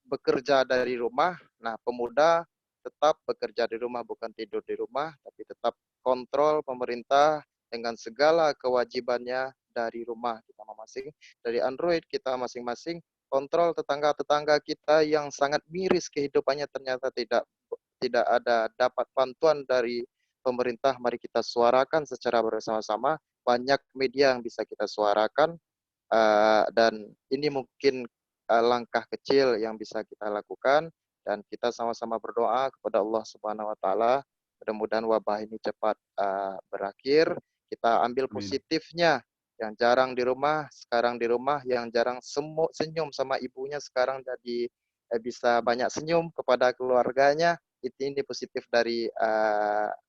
bekerja dari rumah, nah pemuda tetap bekerja di rumah, bukan tidur di rumah, tapi tetap kontrol pemerintah dengan segala kewajibannya dari rumah kita masing-masing, dari Android kita masing-masing, kontrol tetangga-tetangga kita yang sangat miris kehidupannya, ternyata tidak ada dapat bantuan dari pemerintah. Mari kita suarakan secara bersama-sama, banyak media yang bisa kita suarakan, dan ini mungkin langkah kecil yang bisa kita lakukan, dan kita sama-sama berdoa kepada Allah Subhanahu wa taala, mudah-mudahan wabah ini cepat berakhir. Kita ambil positifnya, yang jarang di rumah sekarang di rumah, yang jarang senyum sama ibunya sekarang jadi bisa banyak senyum kepada keluarganya. Ini positif dari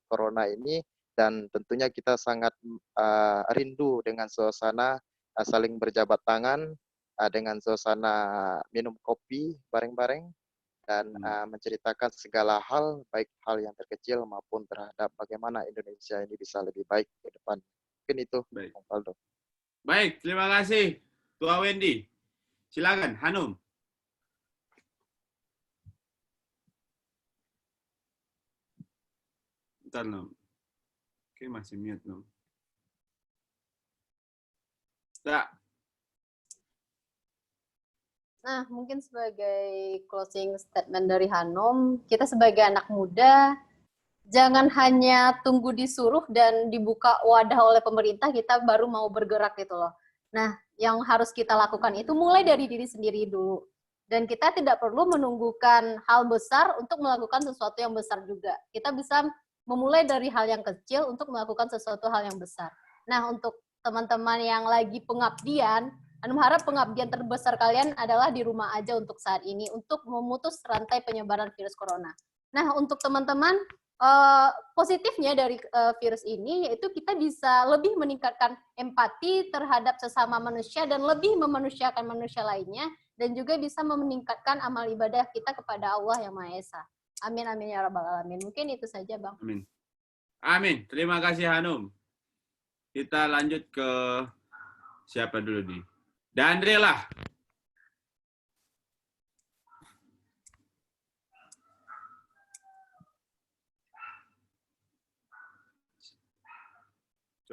corona ini, dan tentunya kita sangat rindu dengan suasana saling berjabat tangan, dengan suasana minum kopi bareng-bareng, dan menceritakan segala hal, baik hal yang terkecil maupun terhadap bagaimana Indonesia ini bisa lebih baik ke depan. Mungkin itu, Bang Faldo. Baik, terima kasih, Tua Wendy. Silakan, Hanum. Bentar, Nom. Oke, masih mute, Nom. Tak. Nah, mungkin sebagai closing statement dari Hanum, kita sebagai anak muda, jangan hanya tunggu disuruh dan dibuka wadah oleh pemerintah, kita baru mau bergerak gitu loh. Nah, yang harus kita lakukan itu mulai dari diri sendiri dulu. Dan kita tidak perlu menunggukan hal besar untuk melakukan sesuatu yang besar juga. Kita bisa memulai dari hal yang kecil untuk melakukan sesuatu hal yang besar. Nah, untuk teman-teman yang lagi pengabdian, Hanum harap pengabdian terbesar kalian adalah di rumah aja untuk saat ini, untuk memutus rantai penyebaran virus corona. Nah, untuk teman-teman, positifnya dari virus ini, yaitu kita bisa lebih meningkatkan empati terhadap sesama manusia dan lebih memanusiakan manusia lainnya, dan juga bisa meningkatkan amal ibadah kita kepada Allah Yang Maha Esa. Amin, amin, ya rabbal alamin. Mungkin itu saja, Bang. Amin. Amin. Terima kasih, Hanum. Kita lanjut ke siapa dulu nih? Dandre lah.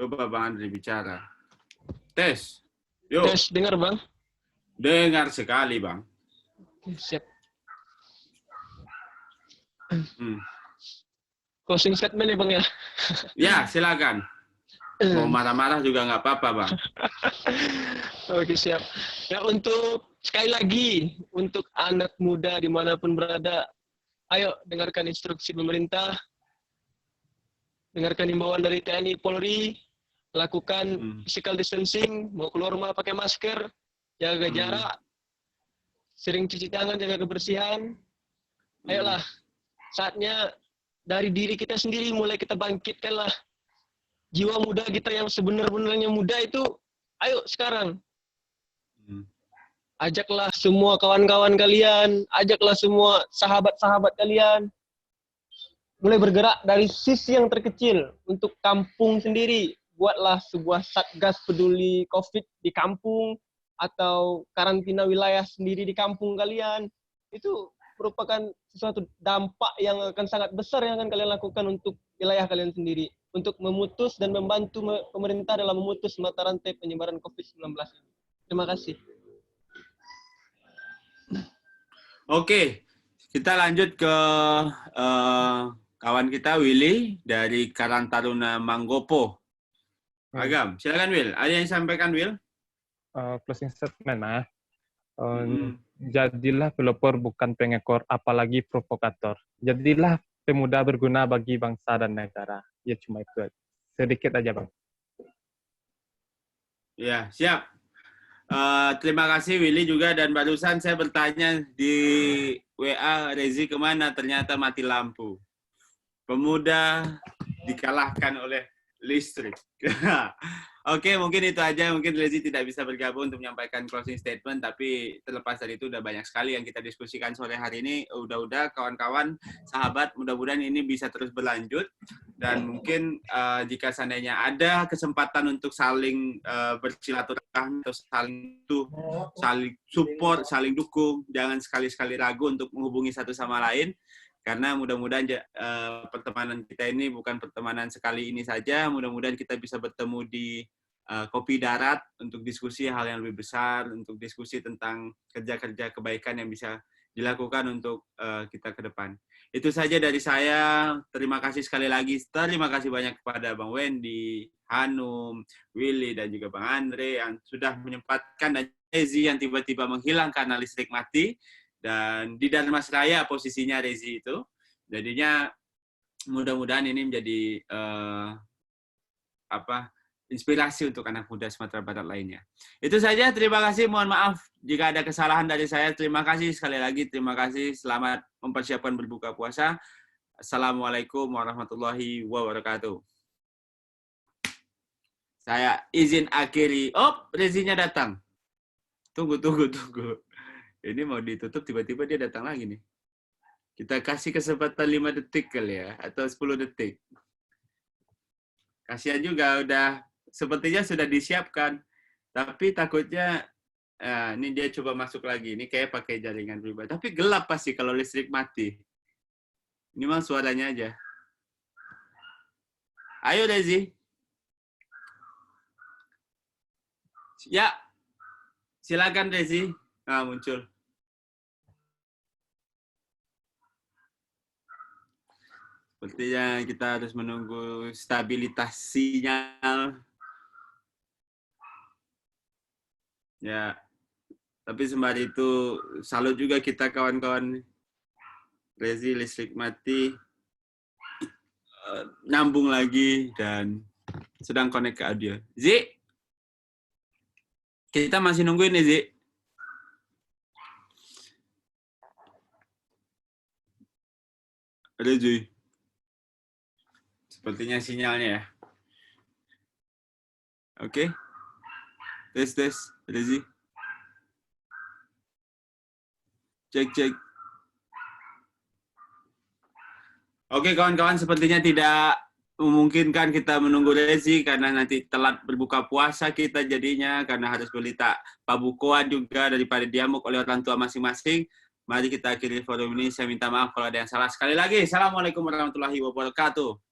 Coba Bang Andre bicara. Tes. Yuk. Tes, dengar Bang? Dengar sekali Bang. Siap. Hmm. Closing statement ya Bang ya? Ya, silakan. Mau marah-marah juga nggak apa-apa Bang. Oke, siap. Ya, untuk sekali lagi, untuk anak muda dimanapun berada, ayo dengarkan instruksi pemerintah, dengarkan himbauan dari TNI Polri, lakukan physical distancing, mau keluar rumah pakai masker, jaga jarak, sering cuci tangan, jaga kebersihan. Ayolah, saatnya dari diri kita sendiri mulai kita bangkitkanlah jiwa muda kita yang sebenar-benarnya muda itu. Ayo sekarang. Ajaklah semua kawan-kawan kalian, ajaklah semua sahabat-sahabat kalian. Mulai bergerak dari sisi yang terkecil untuk kampung sendiri. Buatlah sebuah satgas peduli COVID di kampung atau karantina wilayah sendiri di kampung kalian. Itu merupakan sesuatu dampak yang akan sangat besar yang akan kalian lakukan untuk wilayah kalian sendiri. Untuk memutus dan membantu pemerintah dalam memutus mata rantai penyebaran COVID-19 ini. Terima kasih. Oke, kita lanjut ke kawan kita Willy dari Karang Taruna Manggopo. Agam, silakan Will. Ada yang sampaikan Will? Closing statement Jadilah pelopor bukan pengekor, apalagi provokator. Jadilah pemuda berguna bagi bangsa dan negara. Ya cuma itu. Sedikit aja Bang. Ya, siap. Terima kasih Willy juga, dan barusan saya bertanya di WA Rezi kemana, ternyata mati lampu. Pemuda dikalahkan oleh listrik. Oke, mungkin itu aja. Mungkin Rezi tidak bisa bergabung untuk menyampaikan closing statement, tapi terlepas dari itu udah banyak sekali yang kita diskusikan sore hari ini. Udah kawan-kawan, sahabat, mudah-mudahan ini bisa terus berlanjut. Dan mungkin jika seandainya ada kesempatan untuk saling bersilaturahmi atau saling support, saling dukung, jangan sekali-sekali ragu untuk menghubungi satu sama lain. Karena mudah-mudahan pertemanan kita ini bukan pertemanan sekali ini saja. Mudah-mudahan kita bisa bertemu di Kopi Darat untuk diskusi hal yang lebih besar, untuk diskusi tentang kerja-kerja kebaikan yang bisa dilakukan untuk kita ke depan. Itu saja dari saya. Terima kasih sekali lagi. Terima kasih banyak kepada Bang Wendy, Hanum, Willy, dan juga Bang Andre yang sudah menyempatkan, dan Rezi yang tiba-tiba menghilang karena listrik mati. Dan di Darmasraya posisinya Rezi itu. Jadinya mudah-mudahan ini menjadi inspirasi untuk anak muda Sumatera Barat lainnya. Itu saja, terima kasih. Mohon maaf jika ada kesalahan dari saya. Terima kasih sekali lagi. Terima kasih. Selamat mempersiapkan berbuka puasa. Assalamualaikum warahmatullahi wabarakatuh. Saya izin akhiri. Oh, Rezinya datang. Tunggu. Ini mau ditutup, tiba-tiba dia datang lagi nih. Kita kasih kesempatan 5 detik kali ya, atau 10 detik. Kasihan juga, sepertinya sudah disiapkan. Tapi takutnya, ini dia coba masuk lagi. Ini kayak pakai jaringan pribadi. Tapi gelap pasti kalau listrik mati. Ini mah suaranya aja. Ayo Rezi. Ya, silakan Rezi. Nah, muncul. Sepertinya kita harus menunggu stabilitas sinyal. Ya, tapi sembari itu salut juga kita kawan-kawan. Rezi listrik mati, nyambung lagi dan sedang connect ke audio. Zi, kita masih nungguin nih Zi. Ada Zi. Sepertinya sinyalnya ya. Oke. Tes. Rezi. Cek. Oke kawan-kawan, sepertinya tidak memungkinkan kita menunggu Rezi karena nanti telat berbuka puasa kita jadinya, karena harus beli pabukoan juga daripada diamuk oleh orang tua masing-masing. Mari kita akhiri forum ini. Saya minta maaf kalau ada yang salah. Sekali lagi, Assalamualaikum warahmatullahi wabarakatuh.